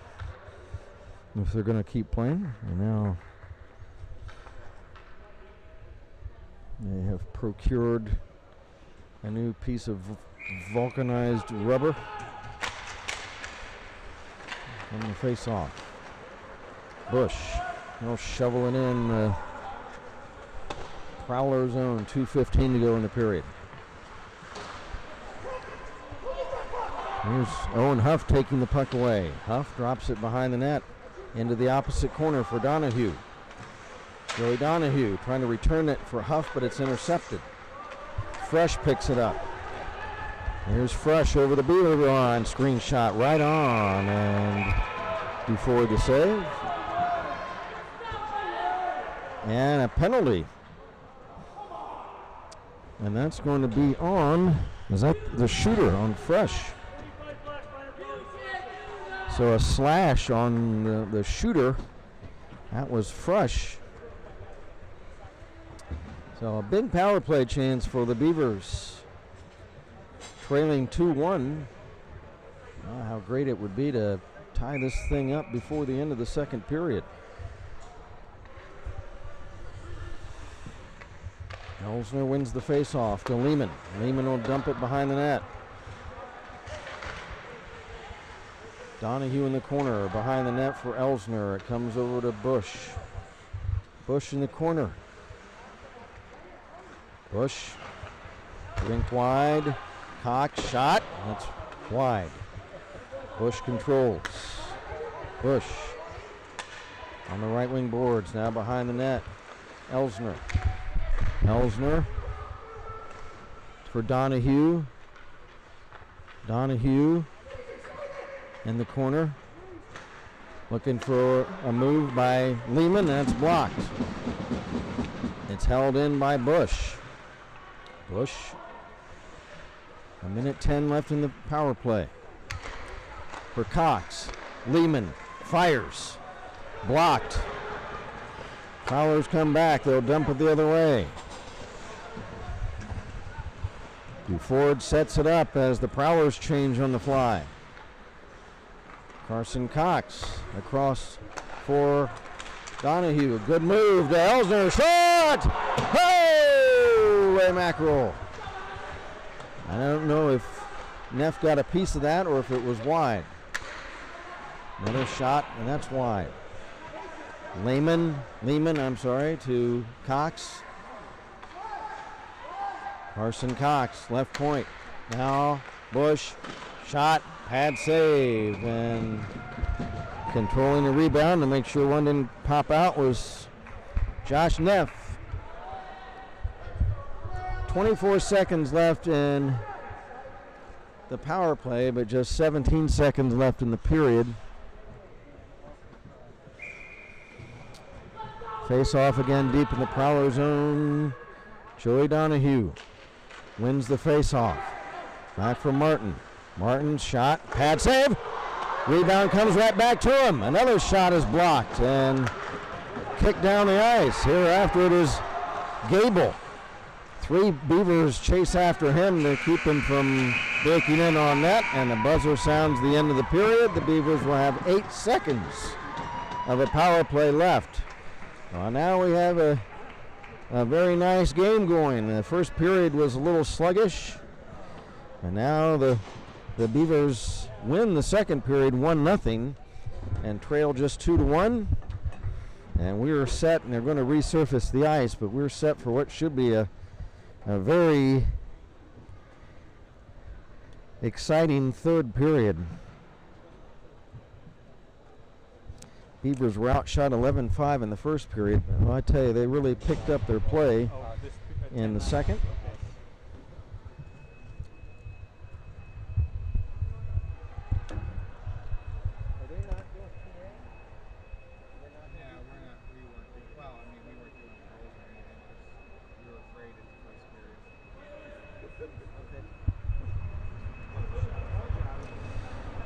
if they're going to keep playing. And now they have procured a new piece of vulcanized rubber on the face-off. Bush, shoveling in Prowler zone, 2:15 to go in the period. Here's Owen Huff taking the puck away. Huff drops it behind the net into the opposite corner for Donahue. Joey Donahue trying to return it for Huff, but it's intercepted. Fresh picks it up. Here's Fresh over the Beaver line. Screen shot right on, and before the save. And a penalty. And that's going to be on, is that the shooter on Fresh? So a slash on the shooter. That was Fresh. So a big power play chance for the Beavers. Trailing 2-1. How great it would be to tie this thing up before the end of the second period. Elsner wins the face-off to Lehman. Lehman will dump it behind the net. Donahue in the corner, behind the net for Elsner. It comes over to Bush. Bush in the corner. Bush, rink wide. Cox shot, that's wide. Bush controls. Bush on the right wing boards, now behind the net. Elsner. Elsner for Donahue. Donahue in the corner. Looking for a move by Lehman, that's blocked. It's held in by Bush. Bush. 1:10 left in the power play. For Cox. Lehman fires. Blocked. Prowlers come back. They'll dump it the other way. Ford sets it up as the Prowlers change on the fly. Carson Cox across for Donahue. Good move to Elsner. Shot! Hey! Ray Mackerel. I don't know if Neff got a piece of that or if it was wide. Another shot, and that's wide. Lehman, to Cox. Carson Cox, left point. Now Bush, shot, pad save, and controlling the rebound to make sure one didn't pop out was Josh Neff. 24 seconds left in the power play, but just 17 seconds left in the period. Face off again deep in the Prowler zone. Joey Donahue wins the face off. Back for Martin. Martin's shot, pad save. Rebound comes right back to him. Another shot is blocked and kicked down the ice. Hereafter it is Gable. 3 Beavers chase after him to keep him from breaking in on net, and the buzzer sounds the end of the period. The Beavers will have 8 seconds of a power play left. Well, now we have a very nice game going. The first period was a little sluggish, and now the Beavers win the second period 1-0 and trail just 2-1. And we're set, and they're going to resurface the ice, but we're set for what should be a very exciting third period. Beavers were outshot 11-5 in the first period. Well, I tell you, they really picked up their play in the second.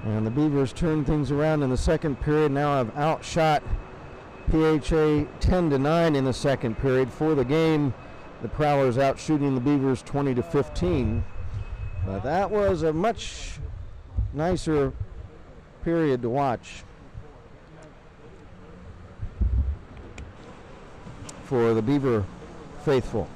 And the Beavers turn things around in the second period. Now have outshot PHA 10-9 in the second period. For the game, the Prowlers out shooting the Beavers 20-15. But that was a much nicer period to watch for the Beaver faithful.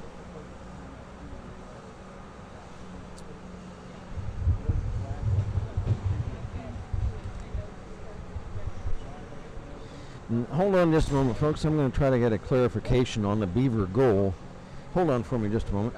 Hold on just a moment, folks. I'm going to try to get a clarification on the Beaver goal. Hold on for me just a moment.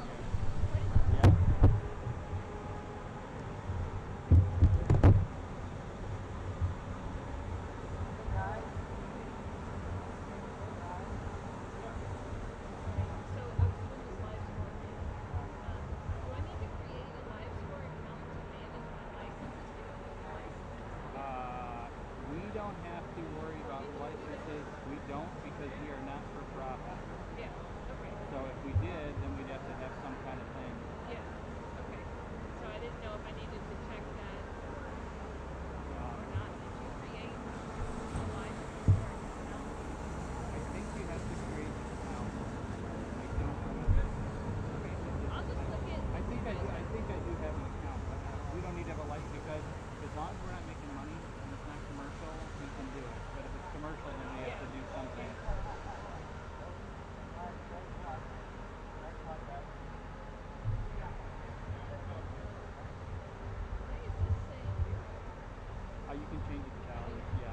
You can change it to value. Yeah,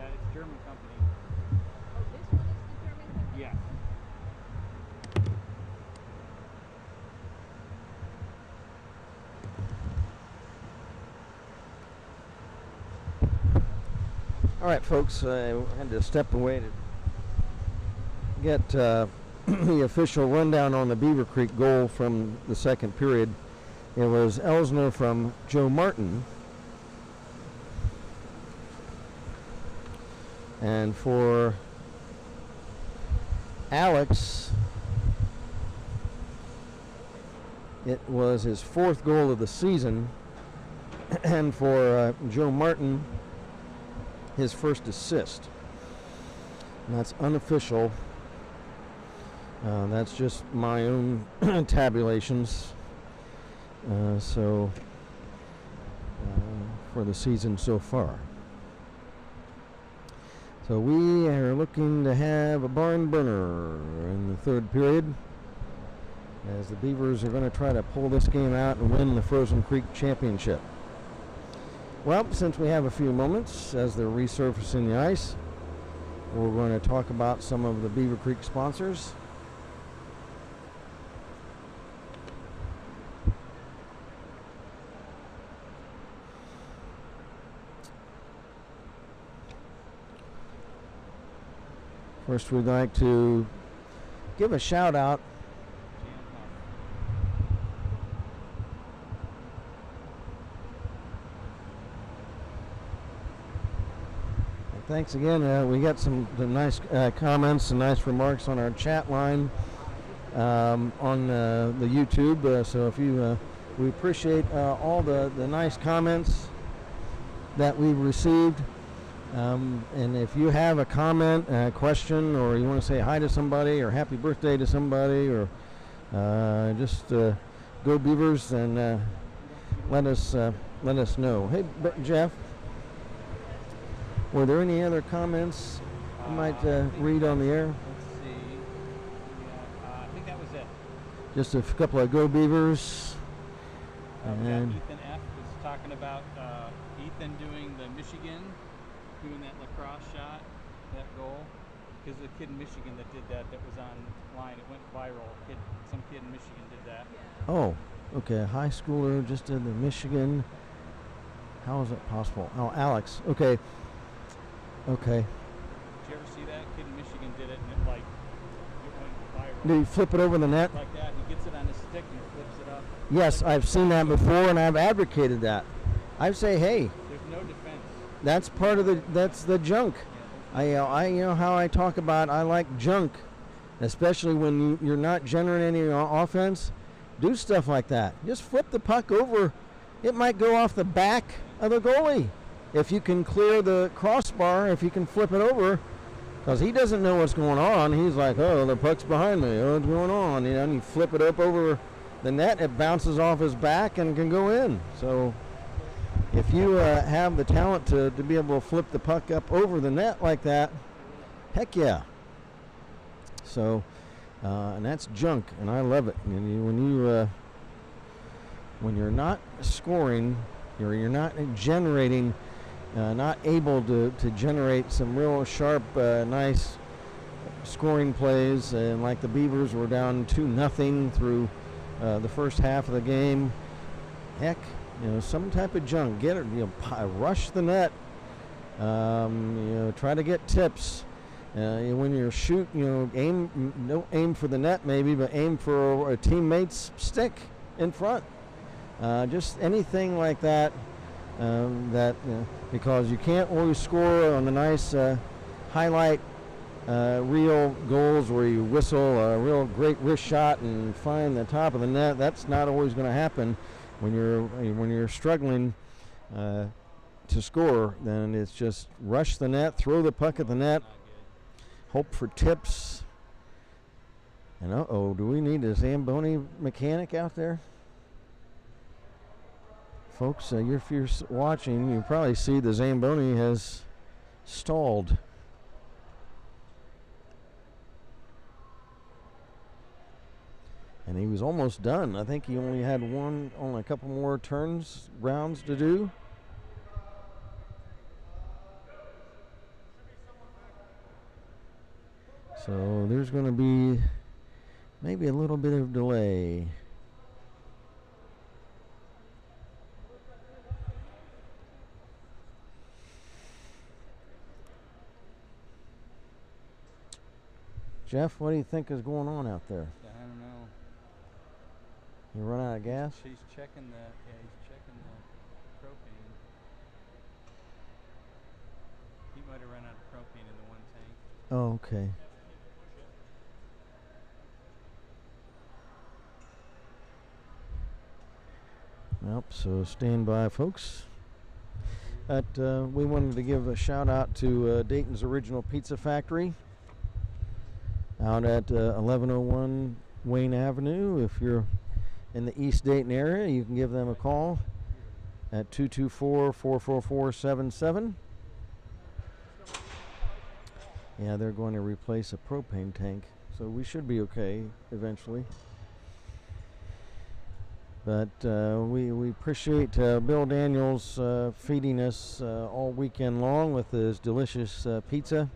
it's a German company. Oh, this one is the German company? Yes. All right, folks, I had to step away to get the official rundown on the Beavercreek goal from the second period. It was Elsner from Joe Martin. And for Alex, it was his fourth goal of the season. And for Joe Martin, his first assist. And that's unofficial. That's just my own tabulations. For the season so far. So we are looking to have a barn burner in the third period, as the Beavers are going to try to pull this game out and win the Frozen Creek Championship. Well, since we have a few moments as they're resurfacing the ice, we're going to talk about some of the Beavercreek sponsors. First, we'd like to give a shout out thanks again. We got some nice comments and nice remarks on our chat line on the YouTube. So if you, we appreciate all the nice comments that we've received. And if you have a comment, a question, or you want to say hi to somebody, or happy birthday to somebody, or just go Beavers, and let us know. Hey, Jeff, were there any other comments you might read on the air? Let's see. I think that was it. Just a couple of go Beavers. And Ethan F. was talking about Ethan doing the Michigan. Doing that lacrosse shot, that goal, because the kid in Michigan that did that was online. It went viral. Some kid in Michigan did that. Yeah. Oh, okay. A high schooler just did the Michigan. How is that possible? Oh, Alex. Okay. Okay. Did you ever see that? Kid in Michigan did it, and it went viral. Did he flip it over the net? Like that. He gets it on his stick and flips it up. Yes, I've seen that before, and I've advocated that. I say, hey, there's no defense. That's part of that's the junk. I you know how I talk about I like junk, especially when you're not generating any offense. Do stuff like that. Just flip the puck over. It might go off the back of the goalie. If you can clear the crossbar, if you can flip it over, because he doesn't know what's going on. He's like, oh, the puck's behind me. Oh, what's going on? You know, and you flip it up over the net, it bounces off his back and can go in. So if you have the talent to be able to flip the puck up over the net like that, heck yeah. So, and that's junk, and I love it. And when you're not scoring, you're not generating, not able to generate some real sharp, nice scoring plays, and like the Beavers were down 2-0 through the first half of the game. Heck, some type of junk. Get it, rush the net. Try to get tips. When you're shooting, don't aim for the net maybe, but aim for a teammate's stick in front. Just anything like that. Because you can't always score on the nice highlight reel goals where you whistle a real great wrist shot and find the top of the net. That's not always going to happen when you're struggling to score. Then it's just rush the net, throw the puck at the net, hope for tips. And do we need a Zamboni mechanic out there? Folks, if you're watching, you probably see the Zamboni has stalled. And he was almost done. I think he only had only a couple more rounds to do. So there's going to be maybe a little bit of delay. Jeff, what do you think is going on out there? I don't know. You run out of gas? He's checking he's checking the propane. He might have run out of propane in the one tank. Oh, okay. Yep, so stand by, folks. We wanted to give a shout out to Dayton's Original Pizza Factory out at 1101 Wayne Avenue. If you're in the East Dayton area, you can give them a call at 224-444-77. Yeah, they're going to replace a propane tank, so we should be okay eventually. But we appreciate Bill Daniels feeding us all weekend long with his delicious pizza,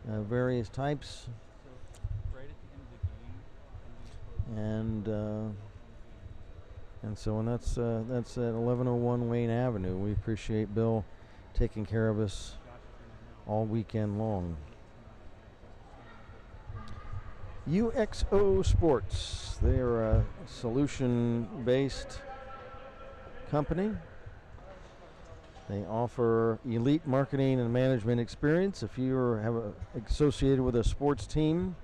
various types. And that's at 1101 Wayne Avenue. We appreciate Bill taking care of us all weekend long. UXO Sports, they're a solution-based company. They offer elite marketing and management experience. If you are associated with a sports team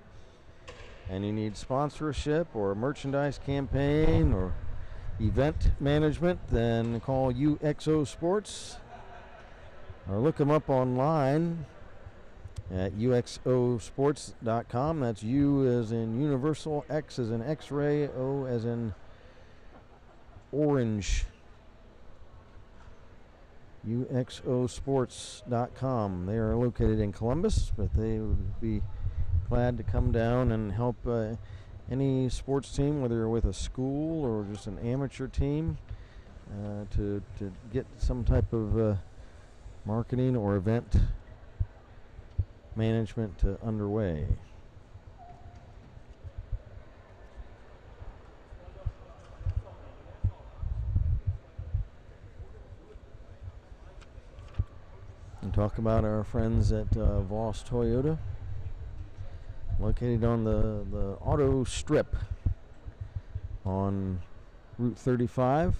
and you need sponsorship or a merchandise campaign or event management, then call UXO Sports or look them up online at uxosports.com. That's U as in universal, X as in X-ray, O as in orange. uxosports.com. They are located in Columbus, but they would be glad to come down and help any sports team, whether you're with a school or just an amateur team, to get some type of marketing or event management underway. And talk about our friends at Voss Toyota, located on the auto strip on Route 35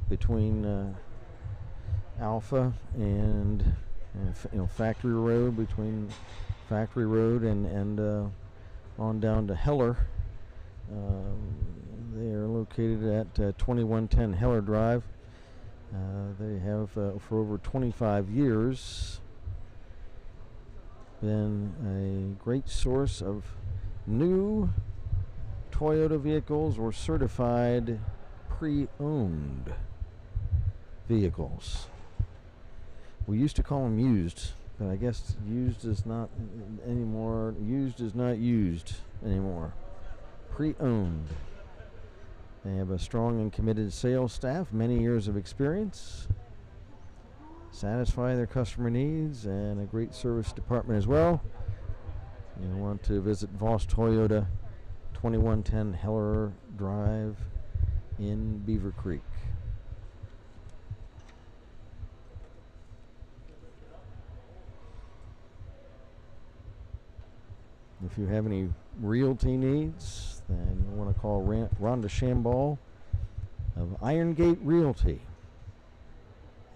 between Alpha and Factory Road, between Factory Road and on down to Heller. They are located at 2110 Heller Drive. They have for over 25 years been a great source of new Toyota vehicles or certified pre-owned vehicles. We used to call them used, but I guess used is not anymore. Used is not used anymore. Pre-owned. They have a strong and committed sales staff, many years of experience, satisfy their customer needs, and a great service department as well. You want to visit Voss Toyota, 2110 Heller Drive in Beavercreek. If you have any realty needs, then you want to call Rhonda Shamball of Iron Gate Realty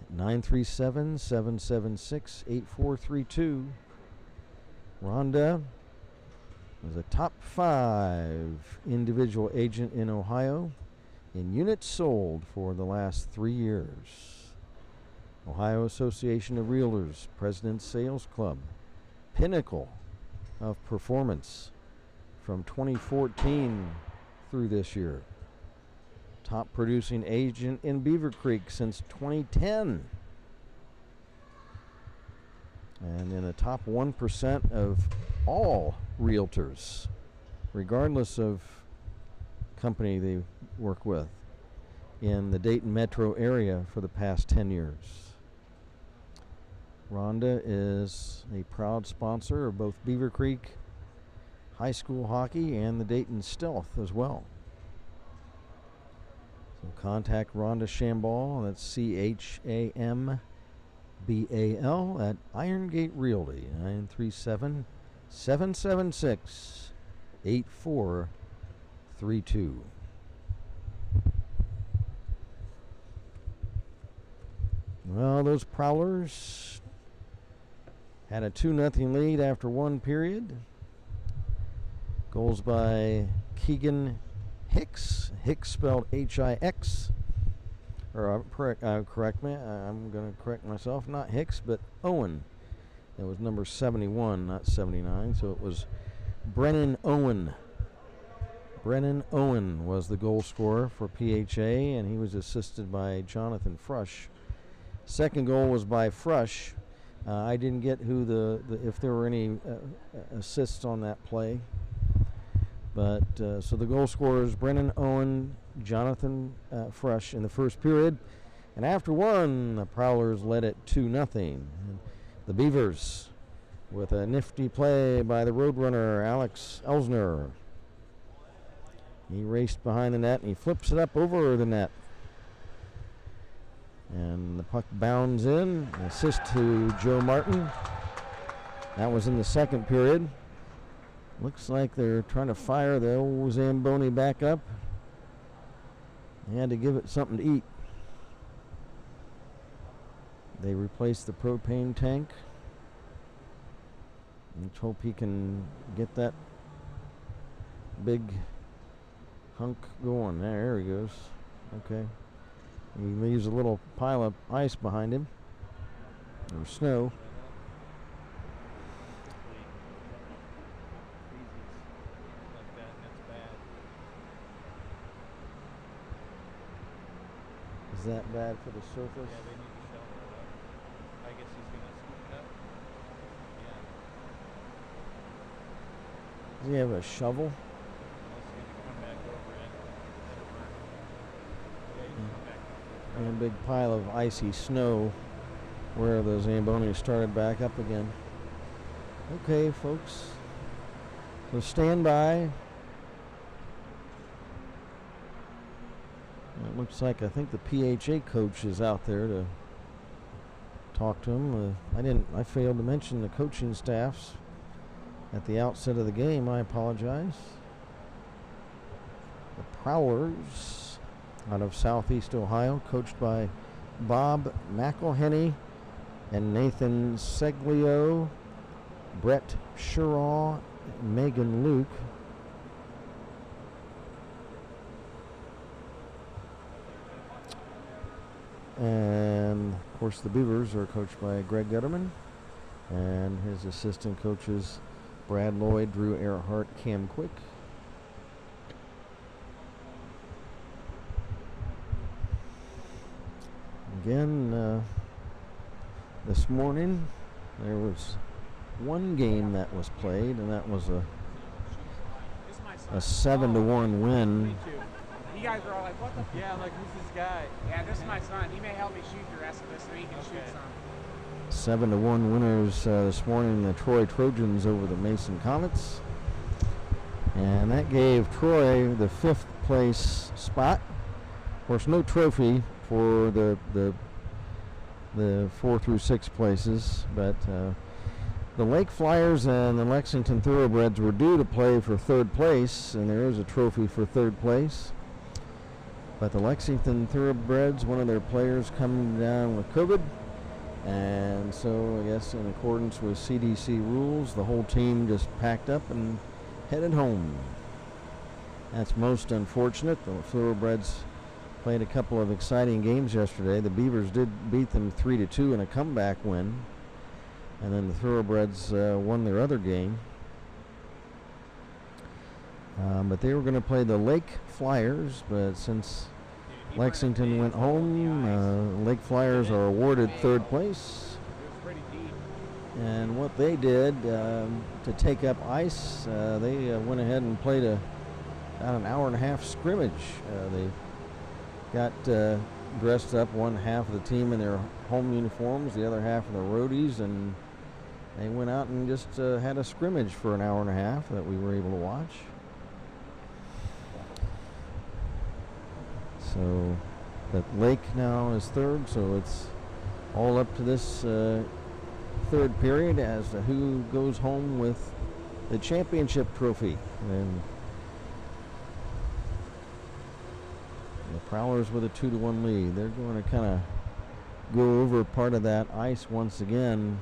at 937-776-8432. Rhonda was a top 5 individual agent in Ohio in units sold for the last 3 years. Ohio Association of Realtors, President's Sales Club, pinnacle of performance from 2014 through this year. Top producing agent in Beavercreek since 2010. And in the top 1% of all realtors, regardless of company they work with, in the Dayton metro area for the past 10 years. Rhonda is a proud sponsor of both Beavercreek High School hockey and the Dayton Stealth as well. So contact Rhonda Shamball, that's CHAMBAL, at Iron Gate Realty, 937-776-8432. Well, those Prowlers had a 2-0 lead after one period. Goals by Keegan Hicks. Hicks spelled H-I-X. Correct me. I'm going to correct myself. Not Hicks, but Owen. It was number 71, not 79. So it was Brennan Owen. Brennan Owen was the goal scorer for PHA, and he was assisted by Jonathan Frush. Second goal was by Frush. I didn't get who if there were any assists on that play. But so the goal scorers, Brennan Owen, Jonathan Frush in the first period. And after one, the Prowlers led it 2-0. The Beavers, with a nifty play by the Roadrunner, Alex Elsner. He raced behind the net and he flips it up over the net. And the puck bounds in. An assist to Joe Martin. That was in the second period. Looks like they're trying to fire the old Zamboni back up. They had to give it something to eat. They replaced the propane tank. Let's hope he can get that big hunk going. There he goes. Okay. He leaves a little pile of ice behind him, or snow. Is that bad for the surface? Yeah, they need to shovel it up. I guess he's going to scoop it up. Yeah. Does he have a shovel? Unless he's going to come back over it. Yeah, he's going to come back over it. And a big pile of icy snow where the Zamboni started back up again. Okay, folks. So stand by. It looks like I think the PHA coach is out there to talk to him. I failed to mention the coaching staffs at the outset of the game. I apologize. The Prowlers out of Southeast Ohio, coached by Bob McElhenney and Nathan Seglio, Brett Shiraw, Megan Luke. And of course the Beavers are coached by Greg Gutterman and his assistant coaches Brad Lloyd, Drew Earhart, Cam Quick. Again, this morning there was one game that was played, and that was a 7-1 win. You guys are all like, what the? Yeah, I'm like, who's this guy? Yeah, this is my son. He may help me shoot the rest of this week and shoot Okay. some. 7-1 winners this morning, the Troy Trojans over the Mason Comets. And that gave Troy the 5th place spot. Of course, no trophy for the 4 through 6 places, but the Lake Flyers and the Lexington Thoroughbreds were due to play for 3rd place, and there is a trophy for 3rd place. But the Lexington Thoroughbreds, one of their players coming down with COVID, and so I guess in accordance with CDC rules, the whole team just packed up and headed home. That's most unfortunate. The Thoroughbreds played a couple of exciting games yesterday. The Beavers did beat them 3-2 in a comeback win, and then the Thoroughbreds won their other game. But they were going to play the Lake Flyers, but since Lexington went home, Lake Flyers are awarded 3rd place. And what they did to take up ice, they went ahead and played about an hour and a half scrimmage. They got dressed up, one half of the team in their home uniforms, the other half of the roadies, and they went out and just had a scrimmage for an hour and a half that we were able to watch. So that Lake now is 3rd, so it's all up to this 3rd period as to who goes home with the championship trophy. And the Prowlers with a 2-1 lead. They're going to kind of go over part of that ice once again,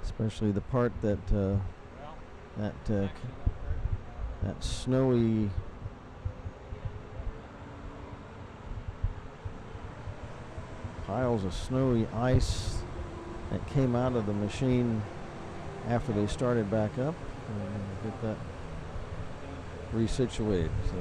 especially the part that that snowy piles of snowy ice that came out of the machine after they started back up, and get that resituated. So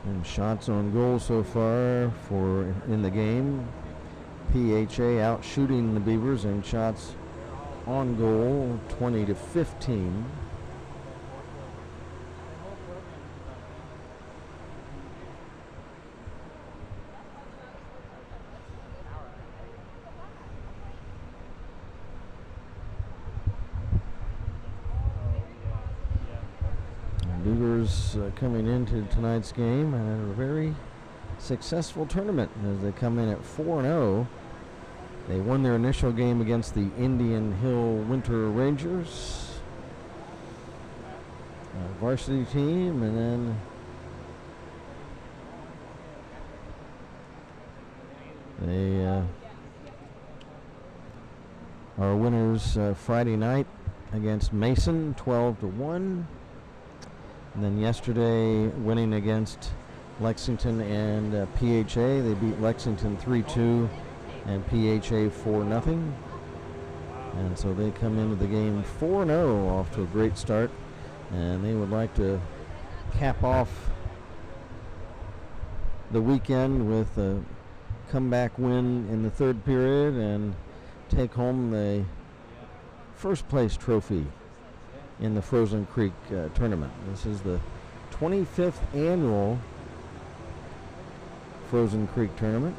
and shots on goal so far for in the game. PHA out shooting the Beavers in shots on goal, 20-15. Beavers coming into tonight's game and a very successful tournament as they come in at 4-0. They won their initial game against the Indian Hill Winter Rangers, varsity team, and then they are winners Friday night against Mason, 12-1. And then yesterday, winning against Lexington and PHA. They beat Lexington 3-2 and PHA 4-0. And so they come into the game 4-0, off to a great start. And they would like to cap off the weekend with a comeback win in the 3rd period and take home the 1st place trophy in the Frozen Creek tournament. This is the 25th annual Frozen Creek tournament.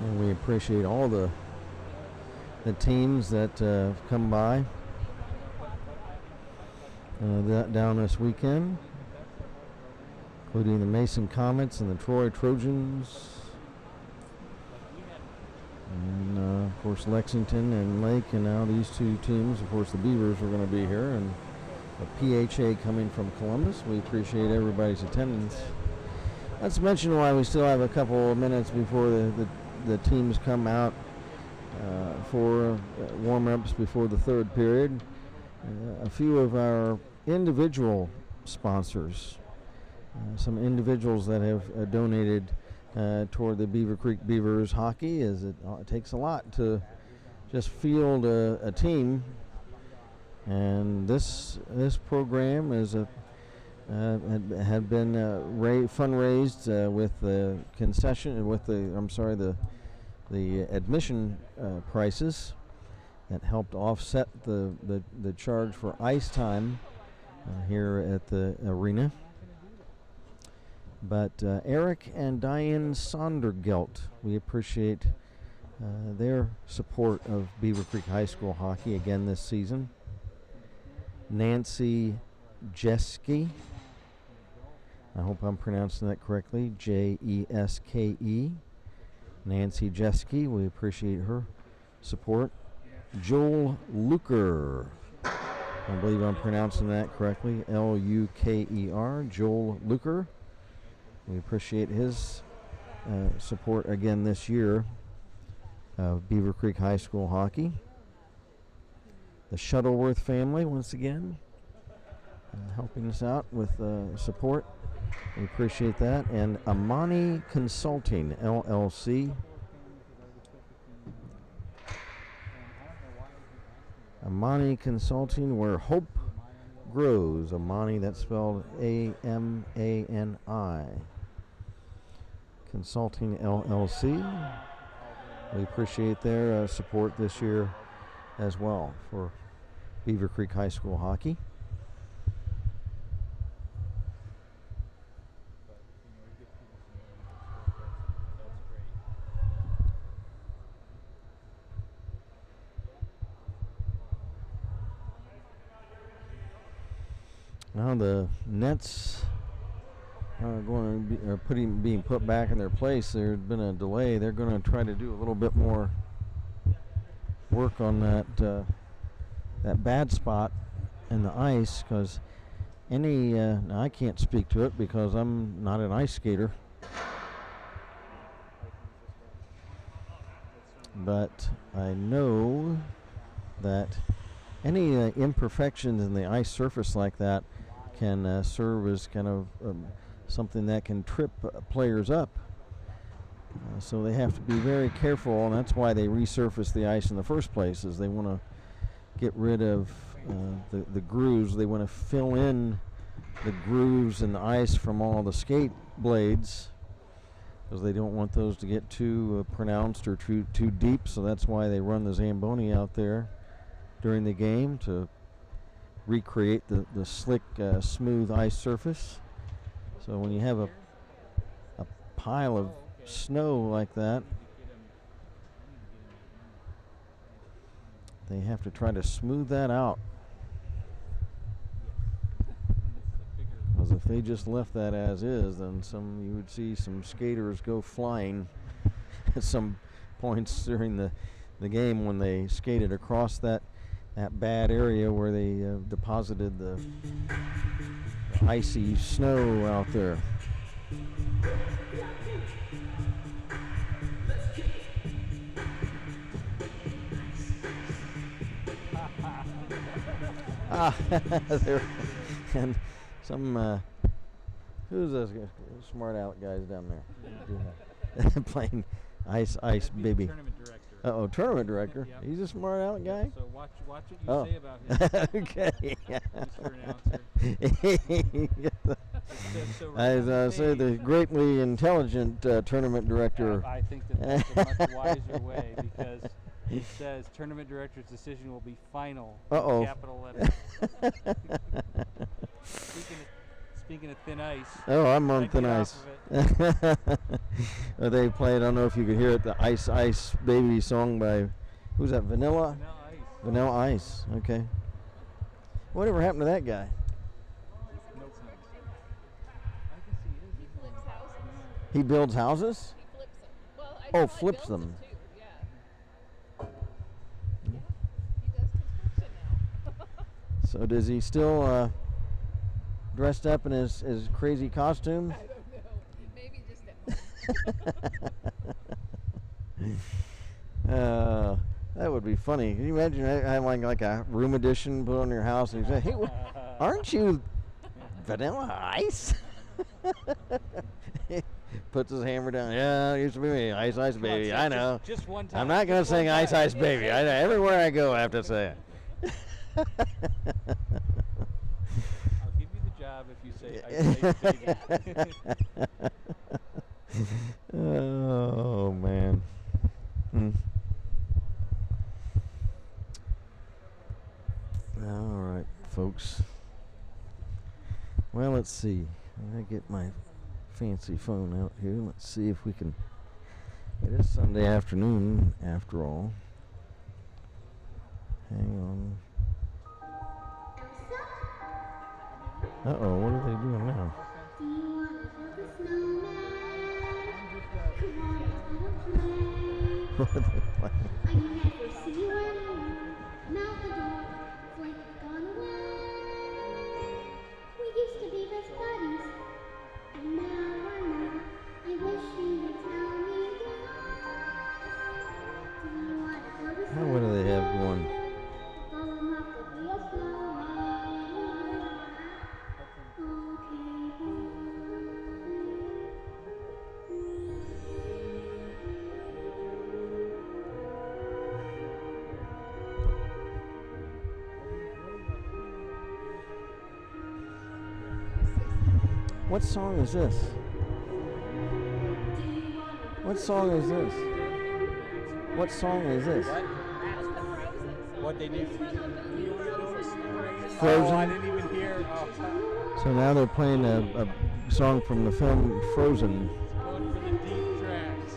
And we appreciate all the teams that have come by down this weekend, including the Mason Comets and the Troy Trojans, and of course Lexington and Lake, and now these two teams. Of course the Beavers are going to be here, and a PHA coming from Columbus. We appreciate everybody's attendance. Let's mention why we still have a couple of minutes before the teams come out for warm-ups before the third period. A few of our individual sponsors, some individuals that have donated toward the Beavercreek Beavers hockey, as it takes a lot to just field a team. And this program is had been fundraised with the concession, with the admission prices that helped offset the charge for ice time here at the arena. But Eric and Diane Sondergelt, we appreciate their support of Beavercreek High School hockey again this season. Nancy Jeske, I hope I'm pronouncing that correctly, Jeske. Nancy Jeske, we appreciate her support. Joel Luker, I believe I'm pronouncing that correctly, Luker, Joel Luker. We appreciate his support again this year of Beavercreek High School hockey. The Shuttleworth family, once again, helping us out with support. We appreciate that. And Amani Consulting, LLC. Amani Consulting, where hope grows. Amani, that's spelled A-M-A-N-I. Consulting, LLC. We appreciate their support this year as well for Beavercreek High School hockey. Now the nets are going to be being put back in their place. There's been a delay. They're going to try to do a little bit more work on that bad spot in the ice, because now I can't speak to it because I'm not an ice skater, but I know that any imperfections in the ice surface like that can serve as kind of something that can trip players up. So they have to be very careful, and that's why they resurface the ice in the first place, is they want to get rid of the grooves. They want to fill in the grooves in the ice from all the skate blades, because they don't want those to get too pronounced or too deep. So that's why they run the Zamboni out there during the game, to recreate the slick, smooth ice surface. So when you have a pile of snow like that, they have to try to smooth that out, because if they just left that as is, then you would see some skaters go flying at some points during the game when they skated across that bad area where they deposited the icy snow out there. There, and some who's those smart aleck guys down there playing ice baby? Tournament director. Tournament director. Yep. He's a smart aleck guy. So watch what you say about him. Okay. Mr. Announcer. As I say, the greatly intelligent tournament director. I think that's a much wiser way, because it says tournament director's decision will be final. Uh-oh. Capital letters. Speaking of thin ice. Oh, I'm on thin ice. They play, I don't know if you could hear it, the Ice Ice Baby song by, who's that, Vanilla? Vanilla Ice. Vanilla Ice, okay. Whatever happened to that guy? He flips houses. He builds houses? He flips them. Well, I Oh, know flips builds them. Too. Yeah. Yeah. He does construction now. So does he still dressed up in his crazy costume? I don't know. Maybe just that. That would be funny. Can you imagine having like a room edition put on your house and you say, "Hey, aren't you Vanilla Ice?" Puts his hammer down. Yeah, it used to be me, Ice Ice Baby. I know. Just one time. I'm not gonna sing Ice Ice Baby. I know. Everywhere I go, I have to say it. I'll give you the job if you say Ice Ice Baby. Oh man. All right, folks. Well, let's see. I get my fancy phone out here. Let's see if we can. It is Sunday afternoon, after all. Hang on. Uh-oh, what are they doing now? Do you want to build a snowman? Come on, it's gonna play. I never see you anymore. Now the door, it's like it's gone away. We used to be best buddies, and now we're not. I wish you would tell me why. Do you want to build a snowman? What do they have going? Doesn't have to be a snowman. Okay, What song is this? What song is this? What song is this? What they do? Frozen? Oh, I didn't even hear. Oh, So now they're playing a song from the film Frozen. going for the deep tracks.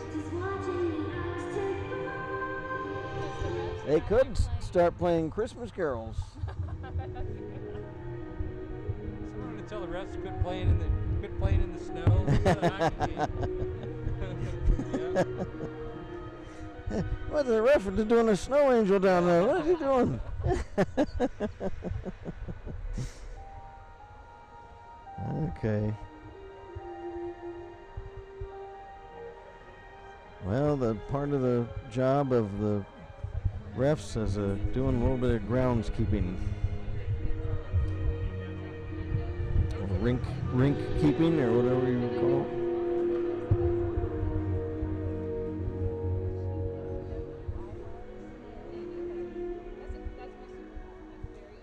They could start playing Christmas carols. Someone to tell the refs to quit playing in the snow. Yeah. What's the ref doing a snow angel down there? What is he doing? Okay. Well, the part of the job of the refs is doing a little bit of groundskeeping. Or rink keeping, or whatever you would call it.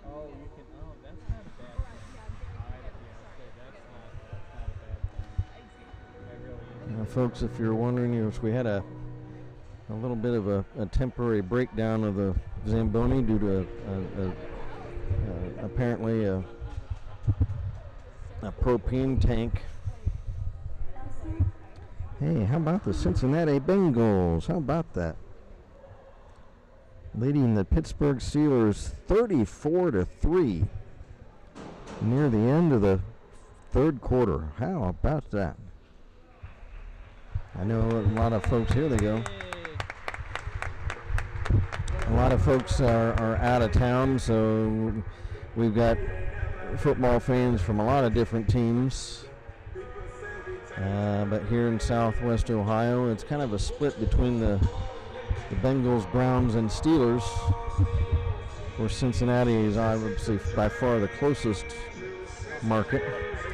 Oh, you can. Oh, that's not a bad thing. That's not a bad thing. That really is. Now, folks, if you're wondering, we had a little bit of a temporary breakdown of the Zamboni due to apparently a propane tank. Hey, how about the Cincinnati Bengals? How about that? Leading the Pittsburgh Steelers 34-3 near the end of the third quarter. How about that? I know a lot of folks, here they go. A lot of folks are out of town, so we've got football fans from a lot of different teams. But here in Southwest Ohio, it's kind of a split between the Bengals, Browns, and Steelers. Where Cincinnati is obviously by far the closest market.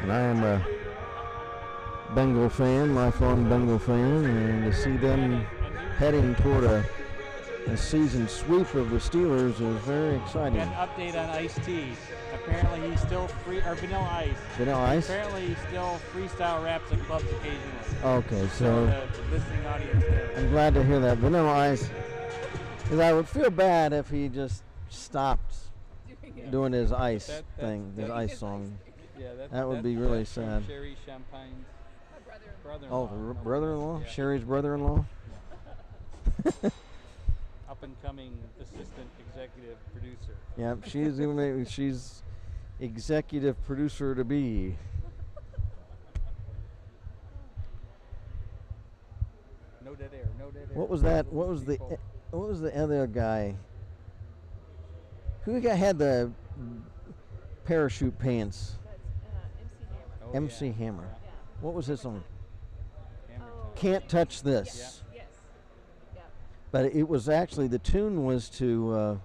And I am a Bengal fan, lifelong Bengal fan, and to see them heading toward a season sweep of the Steelers is very exciting. An update on Ice-T. Apparently he's still free, or Vanilla Ice. Vanilla Ice? Apparently he still freestyle raps at clubs occasionally. Okay, so The listening audience there. I'm glad to hear that. Vanilla Ice, because I would feel bad if he just stopped doing his ice thing, his ice song. Yeah, That would be really that's from sad. Sherry Champagne's Oh, brother-in-law. brother-in-law? Yeah. Sherry's brother-in-law? Up and coming assistant executive producer. Yeah, she's executive producer to be. No dead air. No dead air. What was that? What was the People. what was the other guy? Who had the parachute pants. That's MC Hammer. Oh, MC yeah. Hammer. What was this on? Hammer Oh. time. Can't Touch This. Yes. Yeah. But it was actually, the tune was to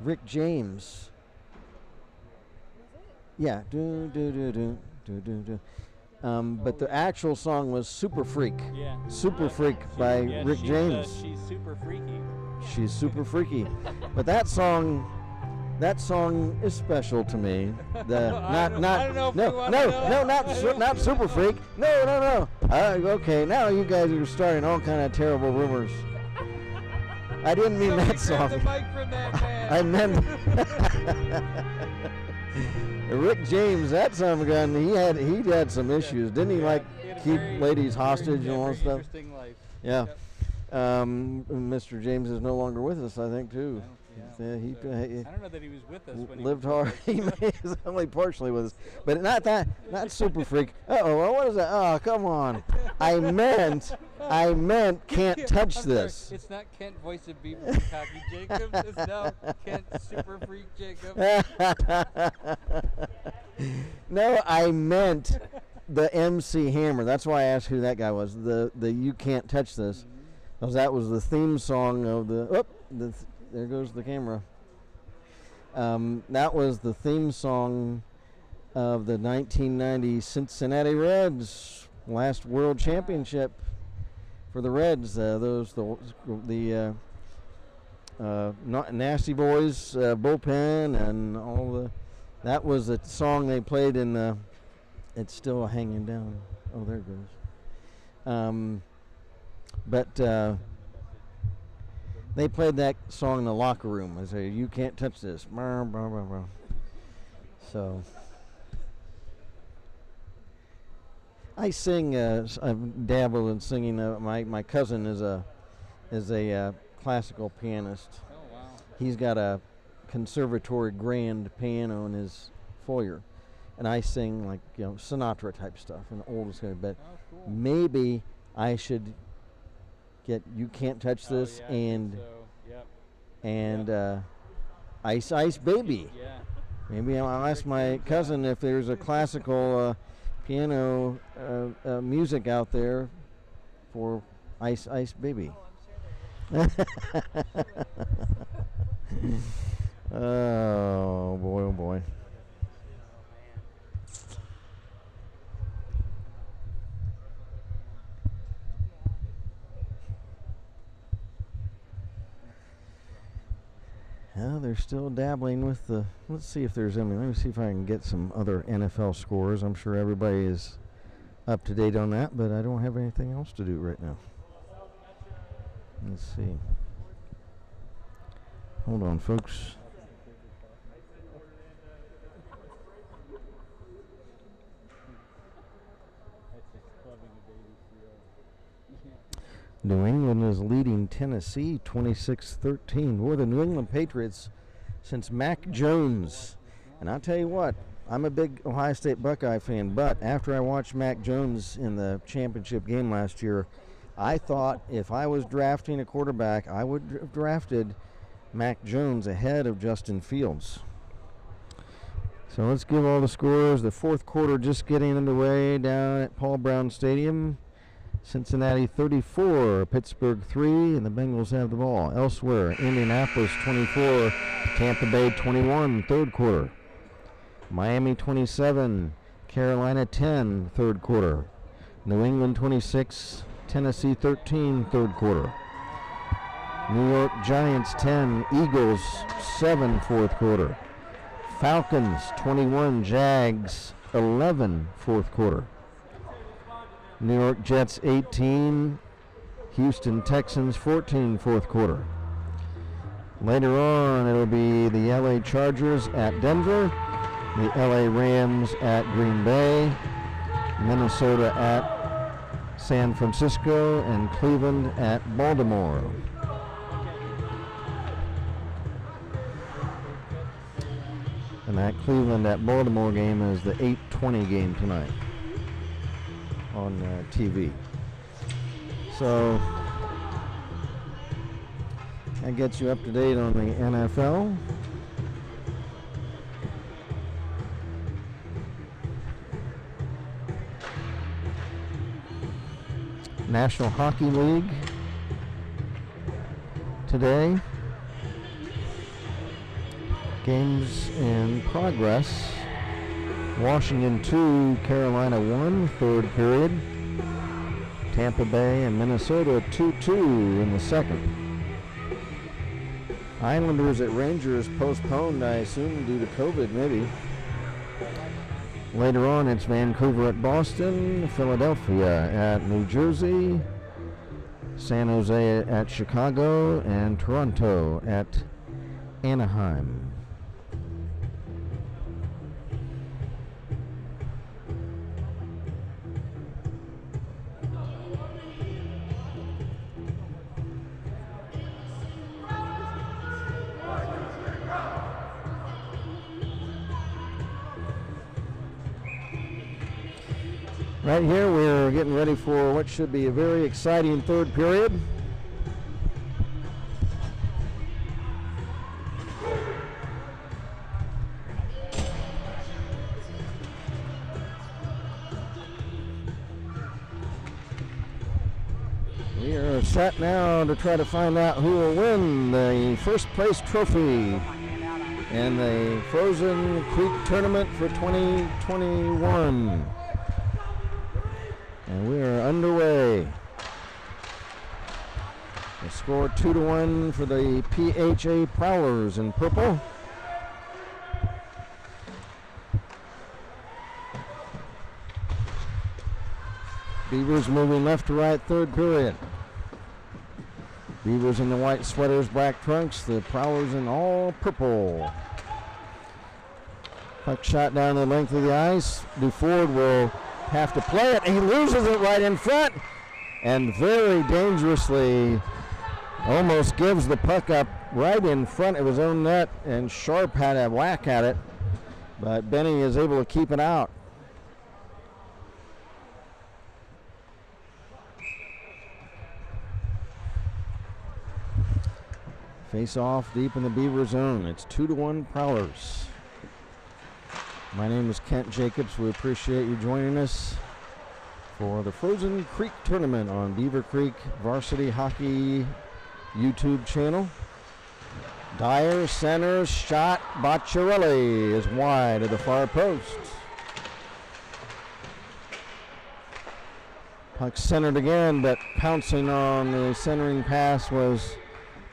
Rick James. Was it? Yeah. Do, do, do, do, do, do, do. But the actual song was Super Freak. Yeah. Super Freak by Yeah, Rick James. She's super freaky. She's super freaky. But that song is special to me. The I don't know if we wanna know. not Super Freak. No. Okay, now you guys are starting all kind of terrible rumors. I didn't mean that Grab the song. mic from that man. I meant Rick James. That son of a gun. He had some issues, didn't he? Yeah, Like he had a keep very- ladies hostage yeah, and all that very stuff. Interesting life. Yeah. Yep. Mr. James is no longer with us, I think, too. Yeah, He so, I don't know that he was with us when he lived was hard. He was only partially with us, but not Super Freak. Well, what is that? Oh, come on! I meant Can't Touch I'm sorry, This. It's not Kent, voice of Beavercreek Hockey Jacobs. It's now Kent, super freak Jacobs. No, I meant the MC Hammer. That's why I asked who that guy was. The You Can't Touch This, because that was the theme song of there goes the camera. That was the theme song of the 1990 Cincinnati Reds last World Championship for the Reds. Nasty Boys bullpen and all the. That was the song they played in the. It's still hanging down. Oh, there it goes. But they played that song in the locker room. I say, "You can't touch this." Blah, blah, blah, blah. So I sing. I've dabbled in singing. My cousin is a classical pianist. Oh wow. He's got a conservatory grand piano in his foyer, and I sing like Sinatra type stuff and old school. But Oh cool. maybe I should get You Can't Touch This Oh, yeah, I think and so. Yep. and Ice Ice Baby. Yeah. Maybe I'll ask my cousin if there's a classical piano music out there for Ice Ice Baby. Oh boy, oh boy. Well, they're still dabbling with the. Let's see if there's any. Let me see if I can get some other NFL scores. I'm sure everybody is up to date on that, but I don't have anything else to do right now. Let's see. Hold on, folks. New England is leading Tennessee 26-13. We're the New England Patriots since Mac Jones. And I'll tell you what, I'm a big Ohio State Buckeye fan, but after I watched Mac Jones in the championship game last year, I thought if I was drafting a quarterback, I would have drafted Mac Jones ahead of Justin Fields. So let's give all the scores. The fourth quarter just getting underway down at Paul Brown Stadium. Cincinnati 34, Pittsburgh 3, and the Bengals have the ball. Elsewhere, Indianapolis 24, Tampa Bay 21, third quarter. Miami 27, Carolina 10, third quarter. New England 26, Tennessee 13, third quarter. New York Giants 10, Eagles 7, fourth quarter. Falcons 21, Jags 11, fourth quarter. New York Jets 18, Houston Texans 14, fourth quarter. Later on, it'll be the LA Chargers at Denver, the LA Rams at Green Bay, Minnesota at San Francisco, and Cleveland at Baltimore. And that Cleveland at Baltimore game is the 8:20 game tonight on TV. So that gets you up to date on the NFL. National Hockey League today. Games in progress. Washington 2, Carolina 1, third period. Tampa Bay and Minnesota 2-2 in the second. Islanders at Rangers postponed, I assume, due to COVID, maybe. Later on, it's Vancouver at Boston, Philadelphia at New Jersey, San Jose at Chicago, and Toronto at Anaheim. Right here, we're getting ready for what should be a very exciting third period. We are set now to try to find out who will win the first place trophy in the Frozen Creek Tournament for 2021. And we are underway. The score 2-1 for the PHA Prowlers in purple. Beavers moving left to right, third period. Beavers in the white sweaters, black trunks. The Prowlers in all purple. Puck shot down the length of the ice. DuFord will have to play it. He loses it right in front and very dangerously almost gives the puck up right in front of his own net, and Sharp had a whack at it, but Benny is able to keep it out. Face off deep in the Beaver zone. It's 2-1 Prowlers. My name is Kent Jacobs. We appreciate you joining us for the Frozen Creek Tournament on Beavercreek Varsity Hockey YouTube channel. Dyer centers, shot. Bocciarelli is wide of the far post. Puck centered again, but pouncing on the centering pass was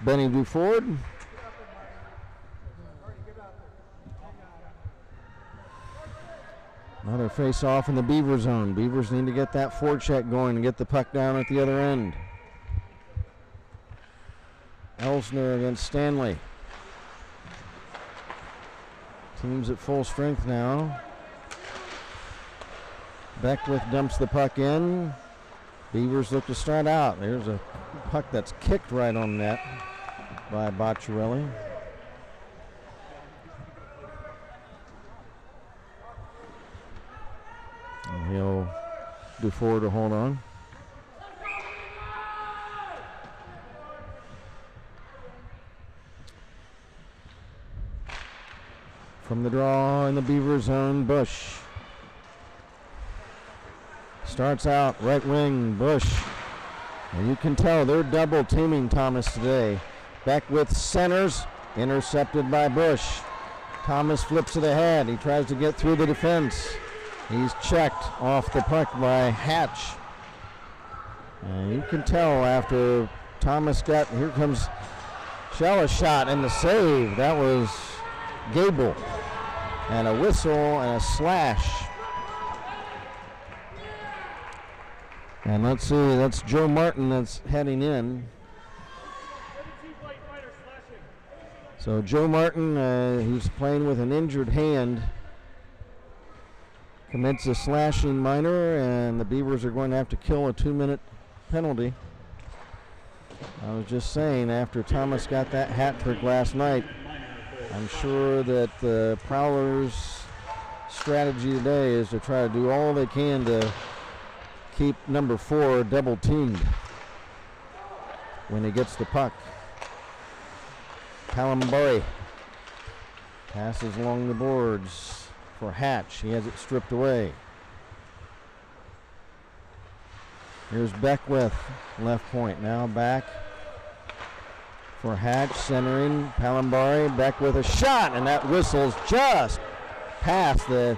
Benny DuFord. Another face-off in the Beaver zone. Beavers need to get that forecheck going and get the puck down at the other end. Elsner against Stanley. Teams at full strength now. Beckwith dumps the puck in. Beavers look to start out. There's a puck that's kicked right on net by Bocciarelli. He'll do forward to hold on. From the draw in the Beaver zone, Bush. Starts out right wing, Bush. And you can tell they're double teaming Thomas today. Beckwith centers, intercepted by Bush. Thomas flips it ahead. He tries to get through the defense. He's checked off the puck by Hatch. And you can tell after Thomas got, here comes Shella shot and the save. That was Gable. And a whistle and a slash. And let's see, that's Joe Martin that's heading in. So Joe Martin, he's playing with an injured hand, commits a slashing minor, and the Beavers are going to have to kill a 2-minute penalty. I was just saying, after Thomas got that hat trick last night, I'm sure that the Prowlers' strategy today is to try to do all they can to keep number 4 double teamed when he gets the puck. Palambari passes along the boards for Hatch. He has it stripped away. Here's Beckwith, left point. Now back for Hatch, centering. Palambari, Beckwith a shot, and that whistles just past the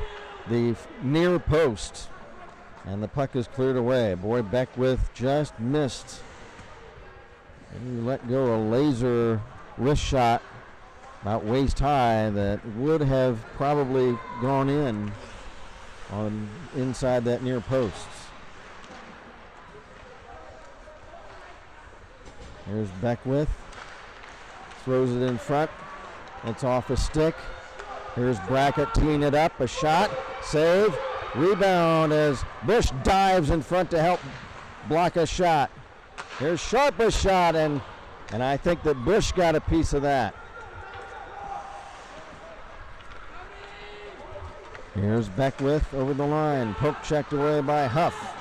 near post. And the puck is cleared away. Boy, Beckwith just missed. And he let go a laser wrist shot about waist high that would have probably gone in on inside that near post. Here's Beckwith. Throws it in front. It's off a stick. Here's Brackett teeing it up. A shot. Save. Rebound as Bush dives in front to help block a shot. Here's Sharp's shot, and I think that Bush got a piece of that. Here's Beckwith over the line. Poke checked away by Huff.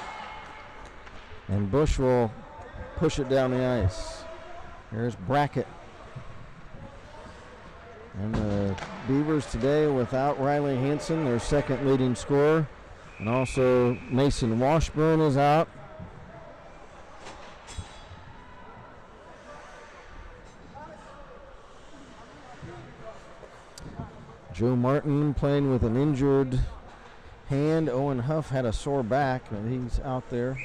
And Bush will push it down the ice. Here's Brackett. And the Beavers today without Riley Hansen, their second leading scorer. And also Mason Washburn is out. Joe Martin playing with an injured hand. Owen Huff had a sore back, and he's out there.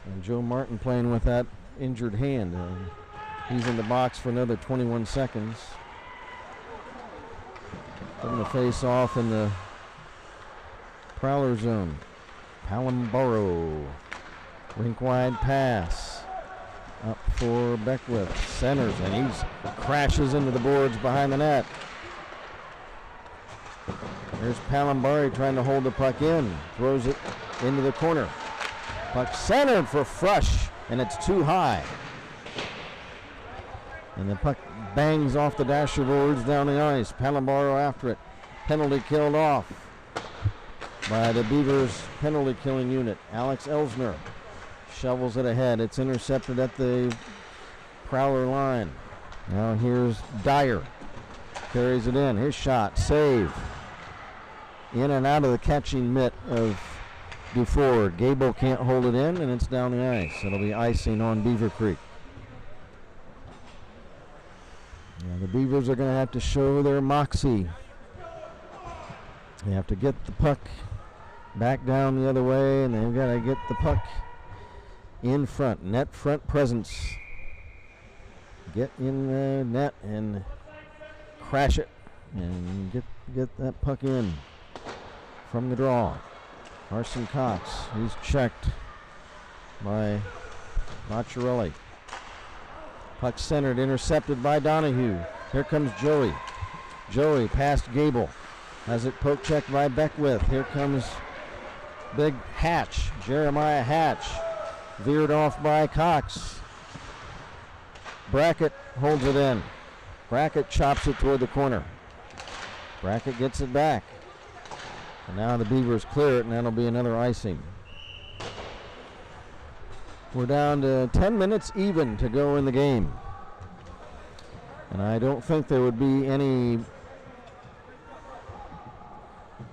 And Joe Martin playing with that injured hand. He's in the box for another 21 seconds. Putting the face off in the Prowler zone. Palambaro. Rink wide pass. Up for Beckwith. Centers, and he crashes into the boards behind the net. There's Palambari trying to hold the puck in. Throws it into the corner. Puck centered for Frush, and it's too high. And the puck bangs off the dasher boards down the ice. Palambaro after it. Penalty killed off by the Beavers penalty killing unit. Alex Elsner shovels it ahead. It's intercepted at the Prowler line. Now here's Dyer. Carries it in. His shot. Save. In and out of the catching mitt of Duford. Gable can't hold it in, and it's down the ice. It'll be icing on Beavercreek. Yeah, the Beavers are going to have to show their moxie. They have to get the puck back down the other way, and they've got to get the puck in front. Net front presence. Get in the net and crash it and get that puck in from the draw. Carson Cox, he's checked by Macchiarelli. Puck centered, intercepted by Donahue. Here comes Joey. Joey past Gable. Has it poke checked by Beckwith. Here comes big Hatch. Jeremiah Hatch. Veered off by Cox. Brackett holds it in. Brackett chops it toward the corner. Brackett gets it back. And now the Beavers clear it, and that'll be another icing. We're down to 10 minutes even to go in the game. And I don't think there would be any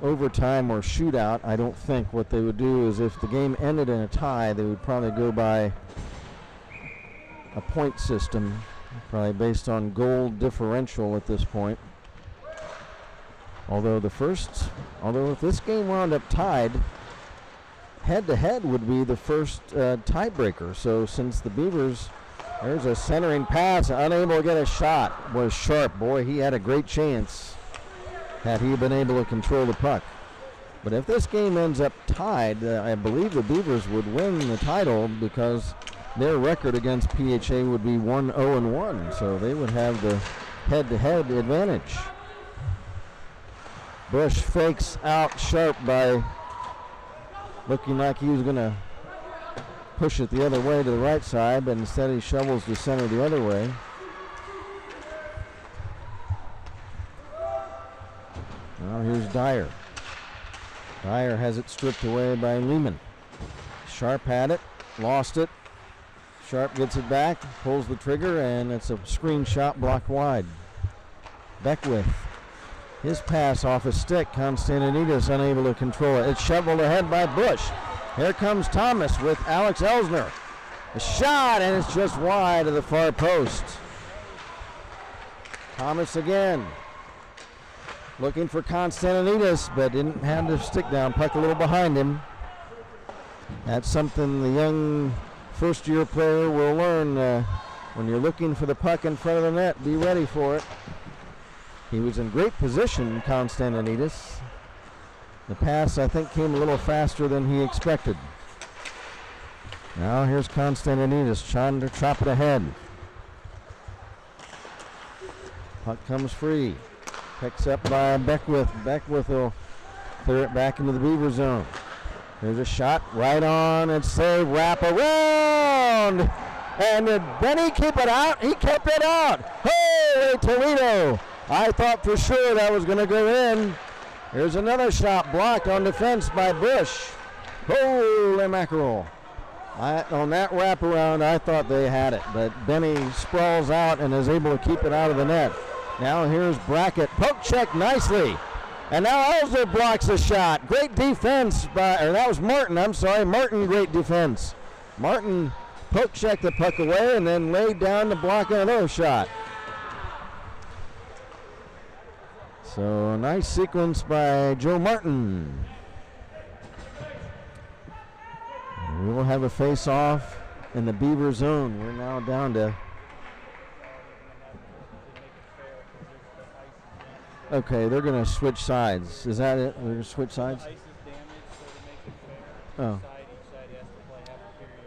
overtime or shootout. I don't think. What they would do is if the game ended in a tie, they would probably go by a point system, probably based on goal differential at this point. Although if this game wound up tied, head-to-head would be the first tiebreaker. So since the Beavers, there's a centering pass, unable to get a shot, was Sharp. Boy, he had a great chance had he been able to control the puck. But if this game ends up tied, I believe the Beavers would win the title because their record against PHA would be 1-0-1. So they would have the head-to-head advantage. Bush fakes out Sharp by looking like he was going to push it the other way to the right side, but instead he shovels the center the other way. Now here's Dyer. Dyer has it stripped away by Lehman. Sharp had it, lost it. Sharp gets it back, pulls the trigger, and it's a screen shot blocked wide. Beckwith His pass off his stick. Constantinides unable to control it. It's shoveled ahead by Bush. Here comes Thomas with Alex Elsner. A shot, and it's just wide of the far post. Thomas again. Looking for Constantinides, but didn't have the stick down. Puck a little behind him. That's something the young first-year player will learn. When you're looking for the puck in front of the net, be ready for it. He was in great position, Constantinides. The pass, I think, came a little faster than he expected. Now here's Constantinides trying to chop it ahead. Puck comes free. Picks up by Beckwith. Beckwith will clear it back into the Beaver zone. There's a shot right on. It's a wrap around. And did Benny keep it out? He kept it out. Holy Toledo. I thought for sure that was going to go in. Here's another shot blocked on defense by Bush. Holy mackerel. On that wraparound, I thought they had it, but Benny sprawls out and is able to keep it out of the net. Now here's Brackett. Poke check nicely. And now Elsner blocks the shot. Great defense that was Martin. I'm sorry, Martin, great defense. Martin poke checked the puck away and then laid down to block another shot. So a nice sequence by Joe Martin. And we will have a face-off in the Beaver zone. We're now down to... Okay, they're going to switch sides. Is that it? They're going to switch sides? Oh.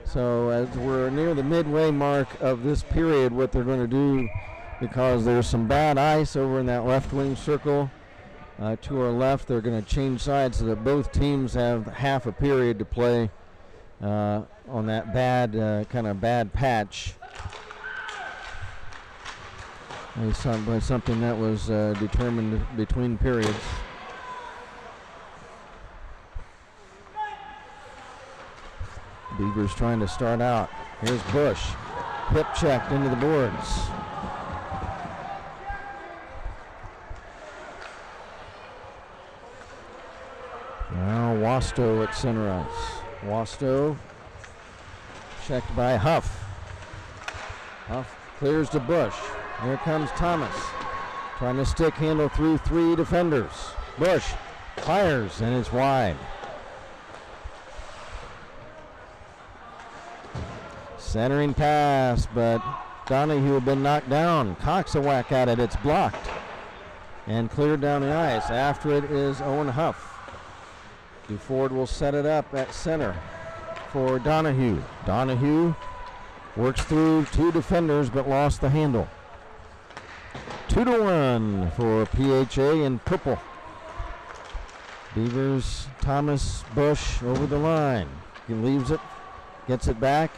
So as we're near the midway mark of this period, what they're going to do, because there's some bad ice over in that left wing circle to our left, they're going to change sides so that both teams have half a period to play on that kind of bad patch. By something that was determined between periods. Beavers trying to start out. Here's Bush. Hip checked into the boards. Now Wasto at center ice. Wasto checked by Huff. Huff clears to Bush. Here comes Thomas, trying to stick handle through three defenders. Bush fires, and it's wide. Centering pass, but Donahue had been knocked down. Cox a whack at it, it's blocked. And cleared down the ice. After it is Owen Huff. DeFord will set it up at center for Donahue. Donahue works through two defenders, but lost the handle. 2-1 for PHA in purple. Beavers, Thomas, Bush over the line. He leaves it, gets it back.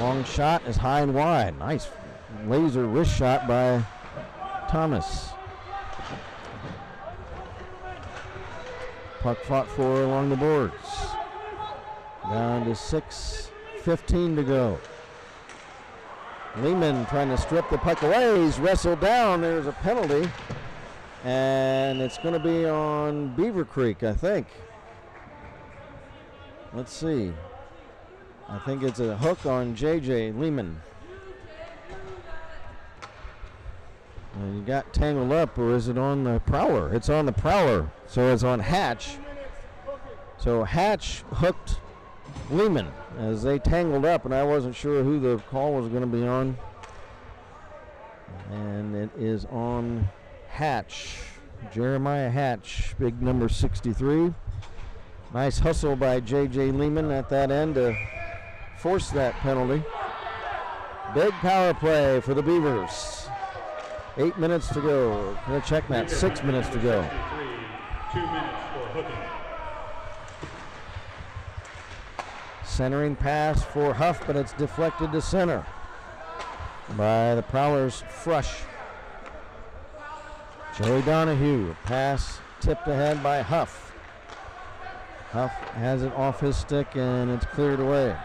Long shot is high and wide. Nice laser wrist shot by Thomas. Puck fought for along the boards. Down to 6:15 to go. Lehman trying to strip the puck away. He's wrestled down. There's a penalty. And it's going to be on Beavercreek, I think. Let's see. I think it's a hook on J.J. Lehman. You got tangled up, or is it on the Prowler? It's on the Prowler, so it's on Hatch. So Hatch hooked Lehman as they tangled up, and I wasn't sure who the call was going to be on. And it is on Hatch, Jeremiah Hatch, big number 63. Nice hustle by J.J. Lehman at that end to force that penalty. Big power play for the Beavers. 8 minutes to go. Gonna check that. 6 minutes to go. 2 minutes for hooking. Centering pass for Huff, but it's deflected to center by the Prowlers' Frush. Joey Donahue, pass tipped ahead by Huff. Huff has it off his stick and it's cleared away.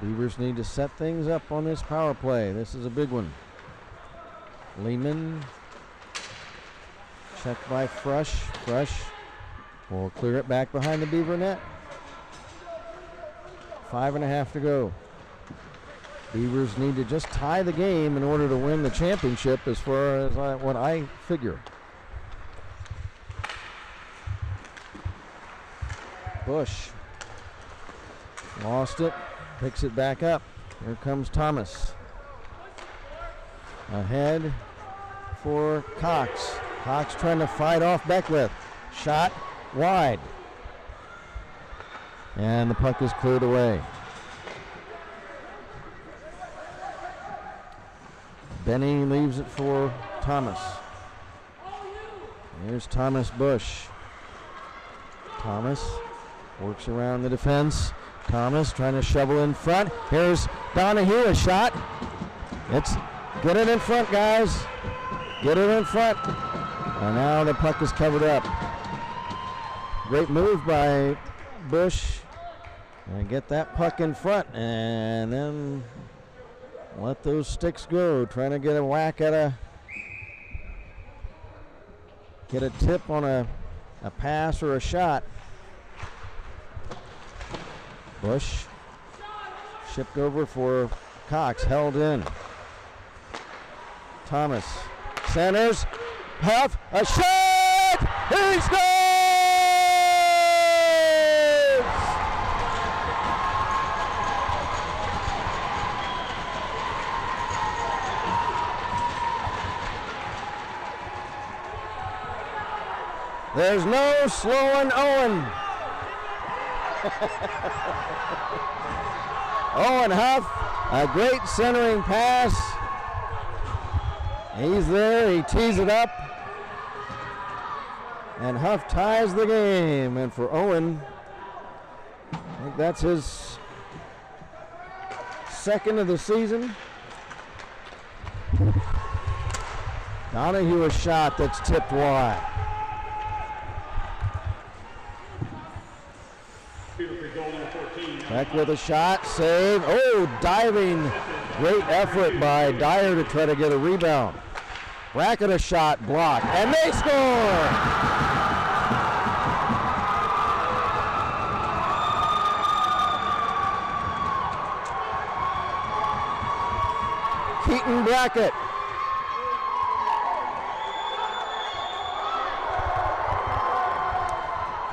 Beavers need to set things up on this power play. This is a big one. Lehman Checked by Fresh. Fresh will clear it back behind the Beaver net. 5.5 to go. Beavers need to just tie the game in order to win the championship, as far as what I figure. Bush lost it, picks it back up. Here comes Thomas. Ahead for Cox. Cox trying to fight off Beckwith. Shot wide. And the puck is cleared away. Benny leaves it for Thomas. Here's Thomas Bush. Thomas works around the defense. Thomas trying to shovel in front. Here's Donahue, a shot. Get it in front, guys. Get it in front. And now the puck is covered up. Great move by Bush. And get that puck in front, and then let those sticks go. Trying to get a whack at get a tip on a pass or a shot. Bush shipped over for Cox, held in. Thomas centers, Huff, a shot! He scores! There's no slowing Owen. Owen Huff, a great centering pass. He's there, he tees it up. And Huff ties the game. And for Owen, I think that's his second of the season. Donahue, a shot that's tipped wide. Back with a shot, save. Oh, diving. Great effort by Dyer to try to get a rebound. Brackett, a shot, blocked, and they score! Keaton Brackett.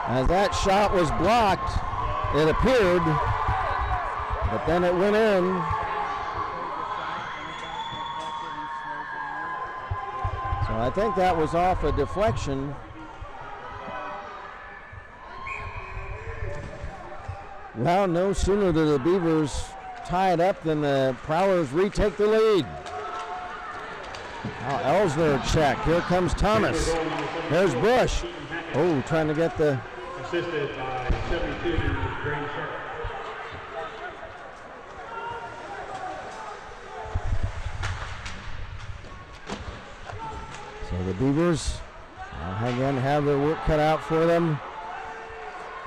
As that shot was blocked, it appeared, but then it went in. So I think that was off a deflection. Well, no sooner did the Beavers tie it up than the Prowlers retake the lead. Now Elsner check. Here comes Thomas. There's Bush. Oh, trying to get the... Assisted by 72, Green Sharp. So the Beavers again have their work cut out for them.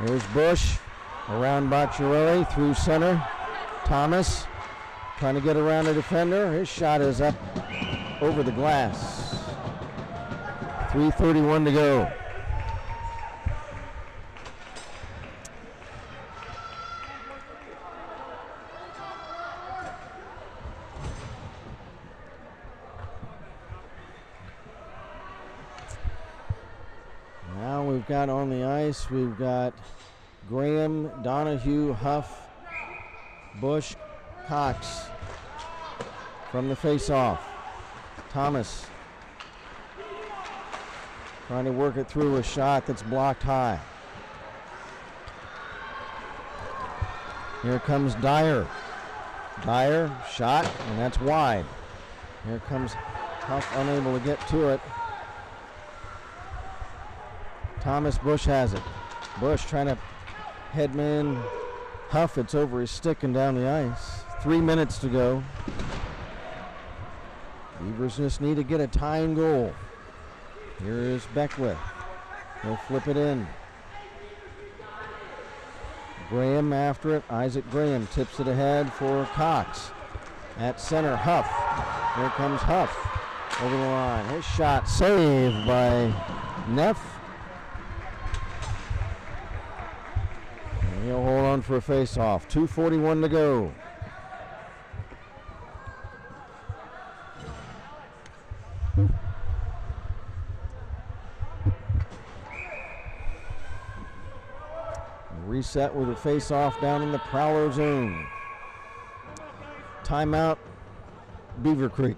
Here's Bush around Bacciarelli through center. Thomas trying to get around a defender. His shot is up over the glass. 3:31 to go. Got on the ice, we've got Graham, Donahue, Huff, Bush, Cox from the face-off. Thomas trying to work it through a shot that's blocked high. Here comes Dyer. Dyer, shot, and that's wide. Here comes Huff, unable to get to it. Thomas, Bush has it. Bush trying to headman Huff. It's over his stick and down the ice. 3 minutes to go. Beavers just need to get a tying goal. Here is Beckwith. He'll flip it in. Graham after it. Isaac Graham tips it ahead for Cox. At center, Huff. Here comes Huff over the line. His shot saved by Neff. And he'll hold on for a face-off. 2:41 to go. Reset with a face-off down in the Prowler zone. Timeout, Beavercreek.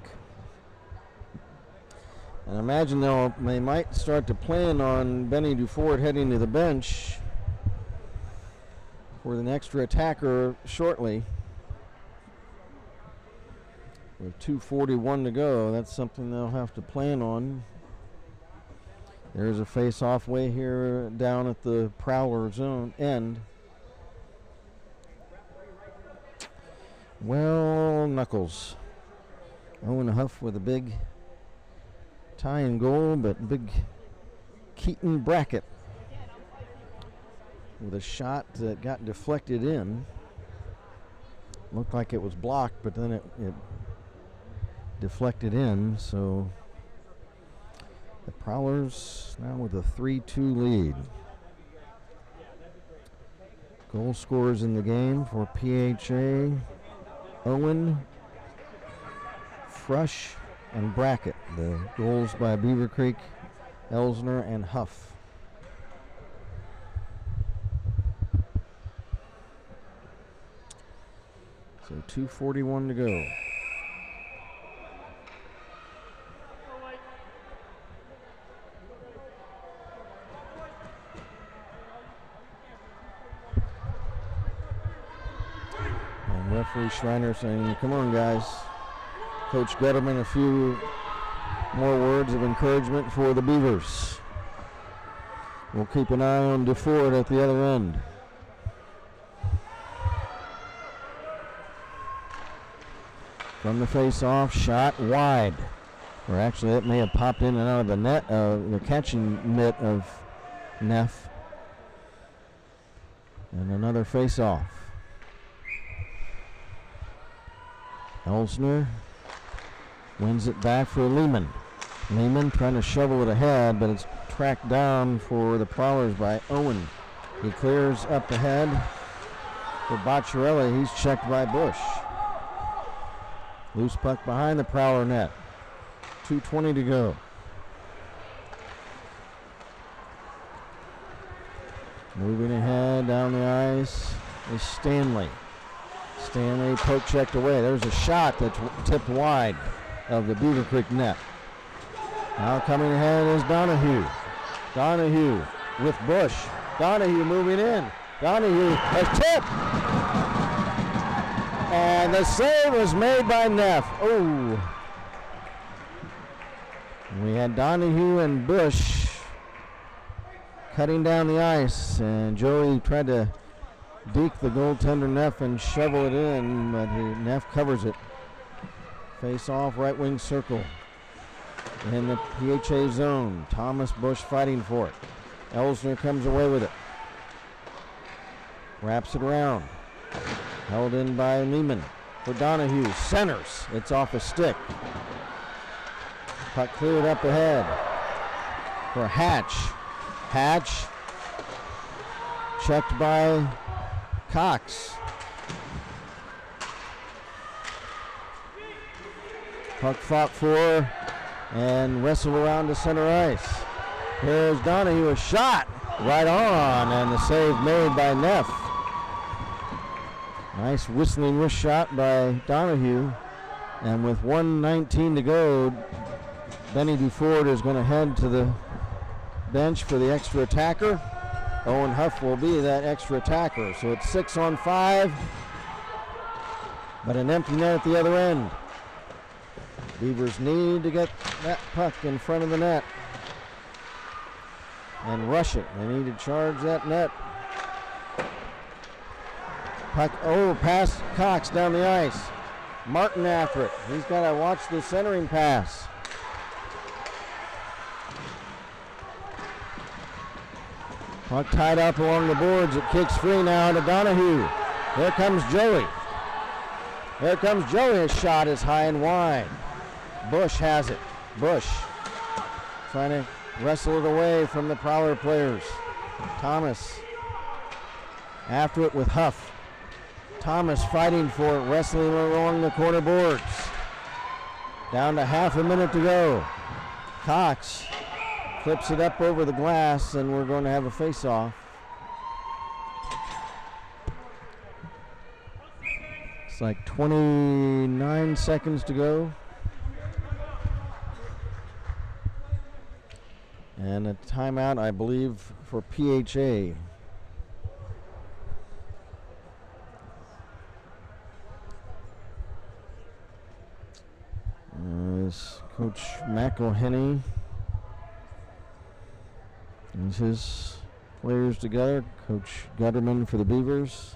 And I imagine they might start to plan on Benny DuFord heading to the bench for an extra attacker shortly. With 2:41 to go, that's something they'll have to plan on. There's a face-off way here down at the Prowler zone end. Well, Knuckles. Owen Huff with a big tying goal, but big Keaton Brackett with a shot that got deflected in. Looked like it was blocked, but then it deflected in, so the Prowlers now with a 3-2 lead. Goal scorers in the game for PHA: Owen, Frush, and Brackett. The goals by Beavercreek, Elsner, and Huff. So 2:41 to go. Referee Schreiner saying, come on, guys. Coach Gutterman, a few more words of encouragement for the Beavers. We'll keep an eye on DeFord at the other end. From the face-off, shot wide. Or actually, it may have popped in and out of the net, the catching mitt of Neff. And another face-off. Elsner wins it back for Lehman. Lehman trying to shovel it ahead, but it's tracked down for the Prowlers by Owen. He clears up ahead for Bocciarelli. He's checked by Bush. Loose puck behind the Prowler net. 2:20 to go. Moving ahead down the ice is Stanley. Stanley poke checked away. There's a shot that's tipped wide of the Beavercreek net. Now coming ahead is Donahue. Donahue with Bush. Donahue moving in. Donahue has tipped. And the save was made by Neff. Oh. We had Donahue and Bush cutting down the ice, and Joey tried to deke the goaltender Neff and shovel it in, but Neff covers it. Face off, right wing circle. In the PHA zone, Thomas Bush fighting for it. Elsner comes away with it. Wraps it around. Held in by Lehman for Donahue. Centers. It's off a stick. Puck cleared up ahead for Hatch. Hatch checked by Cox. Puck fought for and wrestled around to center ice. Here's Donahue, a shot right on, and the save made by Neff. Nice whistling wrist shot by Donahue, and with 1:19 to go, Benny DuFord is going to head to the bench for the extra attacker. Owen Huff will be that extra attacker. So it's 6-on-5, but an empty net at the other end. Beavers need to get that puck in front of the net and rush it. They need to charge that net. Puck past Cox down the ice. Martin after it. He's got to watch the centering pass. Puck tied up along the boards. It kicks free now to Donahue. Here comes Joey. Here comes Joey. His shot is high and wide. Bush has it. Bush trying to wrestle it away from the Prowler players. Thomas after it with Huff. Thomas fighting for it, wrestling along the corner boards. Down to half a minute to go. Cox flips it up over the glass, and we're going to have a face-off. It's like 29 seconds to go. And a timeout, I believe, for PHA. Is Coach McElhenney and his players together. Coach Gutterman for the Beavers.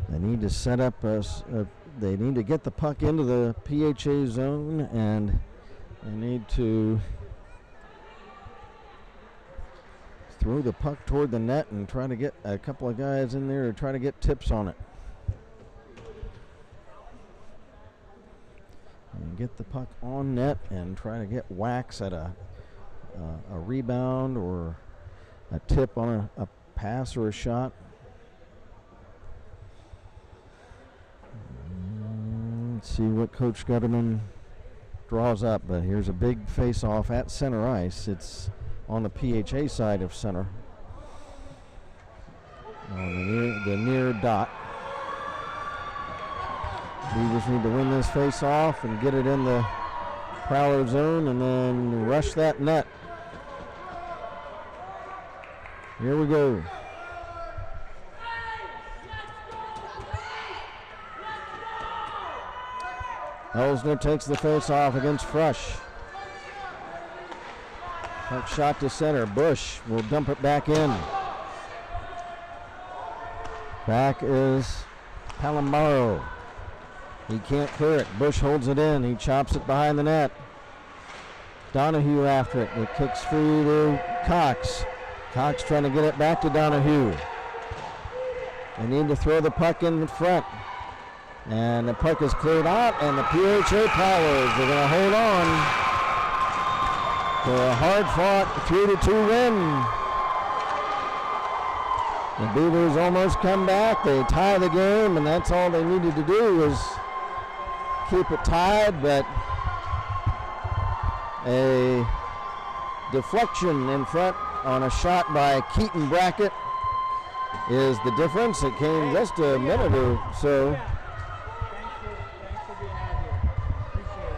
They need to set up they need to get the puck into the PHA zone, and they need to throw the puck toward the net and try to get a couple of guys in there to try to get tips on it. And get the puck on net and try to get whacks at a rebound or a tip on a pass or a shot. Let's see what Coach Gutterman draws up, but here's a big face-off at center ice. It's on the PHA side of center, on the near dot. Beavers need to win this face-off and get it in the Prowler zone and then rush that net. Here we go. Elsner takes the face-off against Frush. Puck shot to center. Bush will dump it back in. Back is Palomaro. He can't clear it. Bush holds it in. He chops it behind the net. Donahue after it. It kicks free to Cox. Cox trying to get it back to Donahue. They need to throw the puck in front. And the puck is cleared out, and the PHA Prowlers are going to hold on for a hard-fought 3-2 win. The Beavers almost come back. They tie the game, and that's all they needed to do was keep it tied, but a deflection in front on a shot by Keaton Brackett is the difference. It came just a minute or so. Thanks for being out here. Appreciate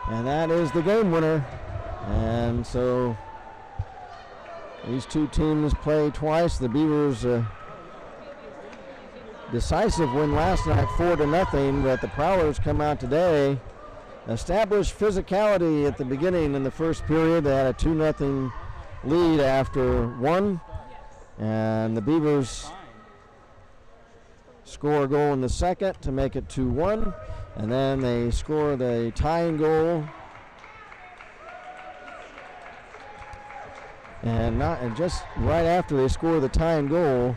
it. And that is the game winner. And so these two teams play twice. The Beavers decisive win last night, 4-0, but the Prowlers come out today, established physicality at the beginning in the first period. They had a 2-0 lead after one, and the Beavers score a goal in the second to make it 2-1, and then they score the tying goal. And just right after they score the tying goal,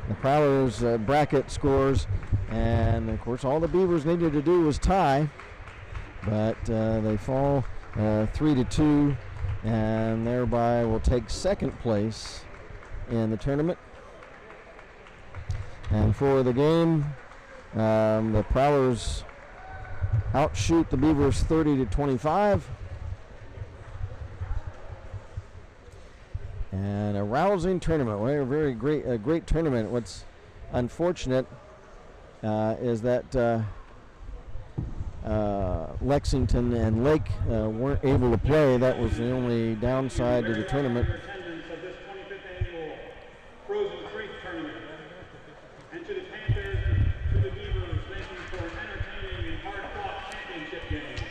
the Prowlers Brackett scores, and of course all the Beavers needed to do was tie, but they fall 3-2, and thereby will take second place in the tournament. And for the game, the Prowlers outshoot the Beavers 30-25. And a rousing tournament. Well, a great tournament. What's unfortunate is that Lexington and Lake weren't able to play. That was the only downside to the tournament. Attendance of this 25th annual Frozen Creek tournament. And to the Panthers and to the Beavers, thank you for an entertaining and hard-fought championship game.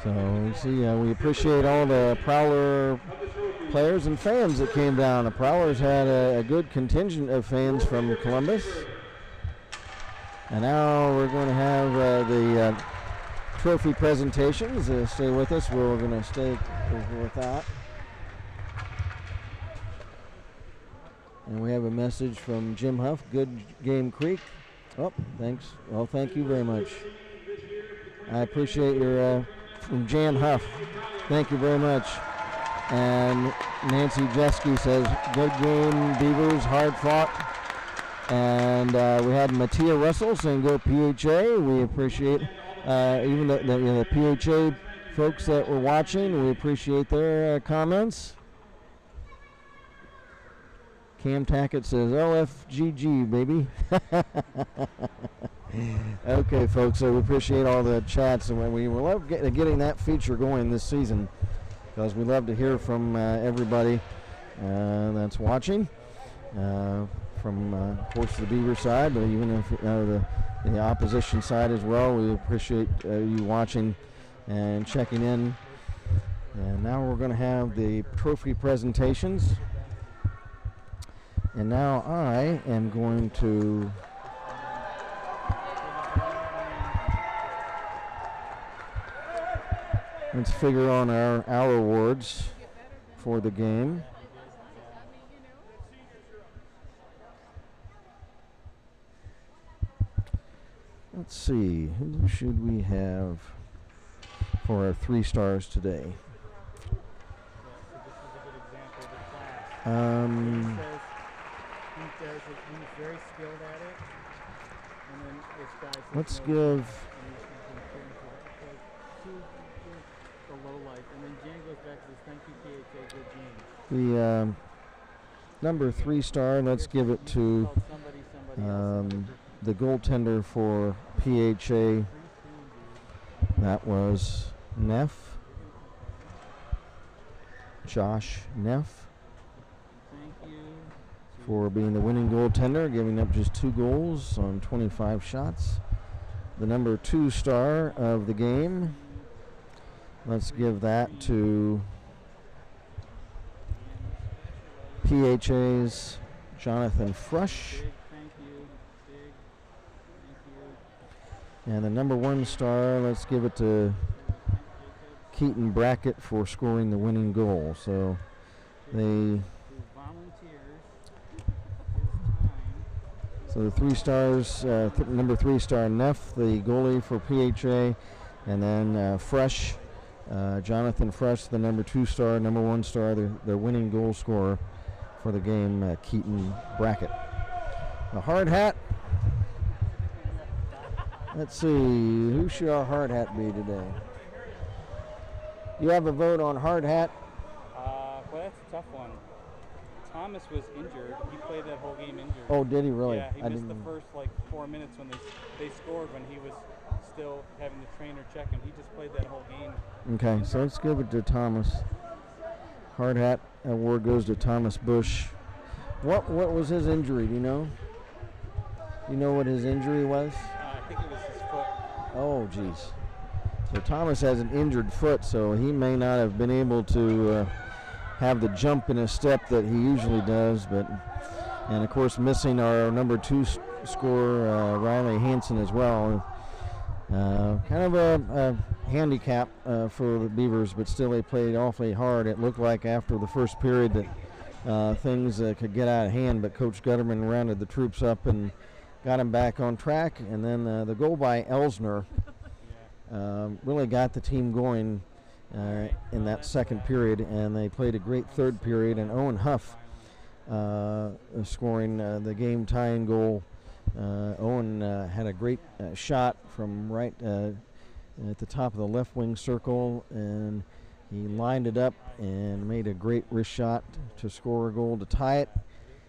So you see, we appreciate all the Prowler players and fans that came down. The Prowlers had a good contingent of fans from Columbus. And now we're going to have the trophy presentations. Stay with us. We're going to stay with that. And we have a message from Jim Huff, Good Game Creek. Oh, thanks. Well, thank you very much. I appreciate your from Jan Huff. Thank you very much. And Nancy Jeske says, good game, Beavers, hard fought. And we had Mattia Russell saying, go PHA. We appreciate even the PHA folks that were watching. We appreciate their comments. Cam Tackett says, OFGG, baby. Okay, folks, so we appreciate all the chats, and we love getting that feature going this season because we love to hear from everybody that's watching, from, of course, the Beaver side, but even if the opposition side as well. We appreciate you watching and checking in. And now we're going to have the trophy presentations. And now I am going to let's figure on our awards for the game. Let's see, who should we have for our 3 stars today? He's very skilled at it. And then this guy says Let's no, give the low life. And then Jan goes back and says, thank you, PHA, good game. the number 3 star. Let's give it to the goaltender for PHA. That was Neff. Josh Neff. Thank you. For being the winning goaltender, giving up just 2 goals on 25 shots. The number 2 star of the game, let's give that to PHA's Jonathan Frush. And the number 1 star, let's give it to Keaton Brackett for scoring the winning goal. So they... So the 3 stars, number 3 star Neff, the goalie for PHA, and then Fresh, Jonathan Fresh, the number 2 star, number 1 star, the winning goal scorer for the game, Keaton Brackett. The hard hat. Let's see, who should our hard hat be today? You have a vote on hard hat? Well, that's a tough one. Thomas was injured. He played that whole game injured. Oh, did he really? Yeah, he missed the first 4 minutes when they scored when he was still having the trainer check him. He just played that whole game. Okay, so let's give it to Thomas. Hard hat award goes to Thomas Bush. What was his injury? Do you know? You know what his injury was? I think it was his foot. Oh, geez. So Thomas has an injured foot, so he may not have been able to have the jump in his step that he usually does, and of course missing our number 2 scorer, Riley Hansen, as well. Kind of a handicap for the Beavers, but still they played awfully hard. It looked like after the first period that things could get out of hand, but Coach Gutterman rounded the troops up and got him back on track. And then the goal by Elsner really got the team going in that second period, and they played a great third period, and Owen Huff scoring the game tying goal. Owen had a great shot from right at the top of the left wing circle, and he lined it up and made a great wrist shot to score a goal to tie it.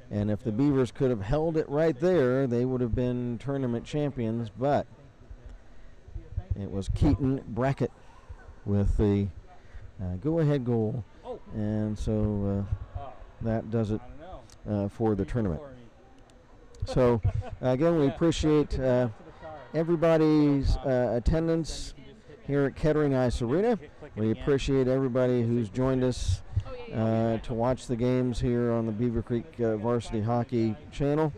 And if the Beavers could have held it right there, they would have been tournament champions, but it was Keaton Brackett with the go-ahead goal, and so that does it for the tournament. So again, we appreciate everybody's attendance here at Kettering Ice Arena. We appreciate everybody who's joined us to watch the games here on the Beavercreek Varsity Hockey channel,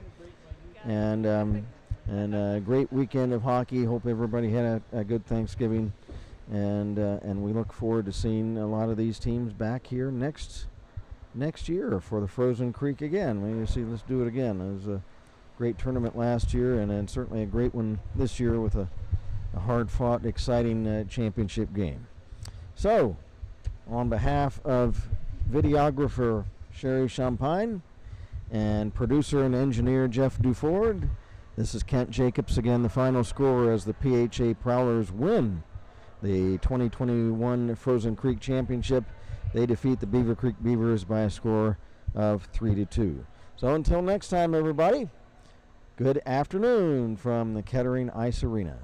and a great weekend of hockey. Hope everybody had a good Thanksgiving, and we look forward to seeing a lot of these teams back here next year for the Frozen Creek again. Let's do it again. It was a great tournament last year, and certainly a great one this year with a hard-fought, exciting championship game. So, On behalf of videographer Sherry Champagne and producer and engineer Jeff Duford, this is Kent Jacobs again, the final scorer as the PHA Prowlers win the 2021 Frozen Creek Championship. They defeat the Beavercreek Beavers by a score of 3-2. So until next time, everybody, good afternoon from the Kettering Ice Arena.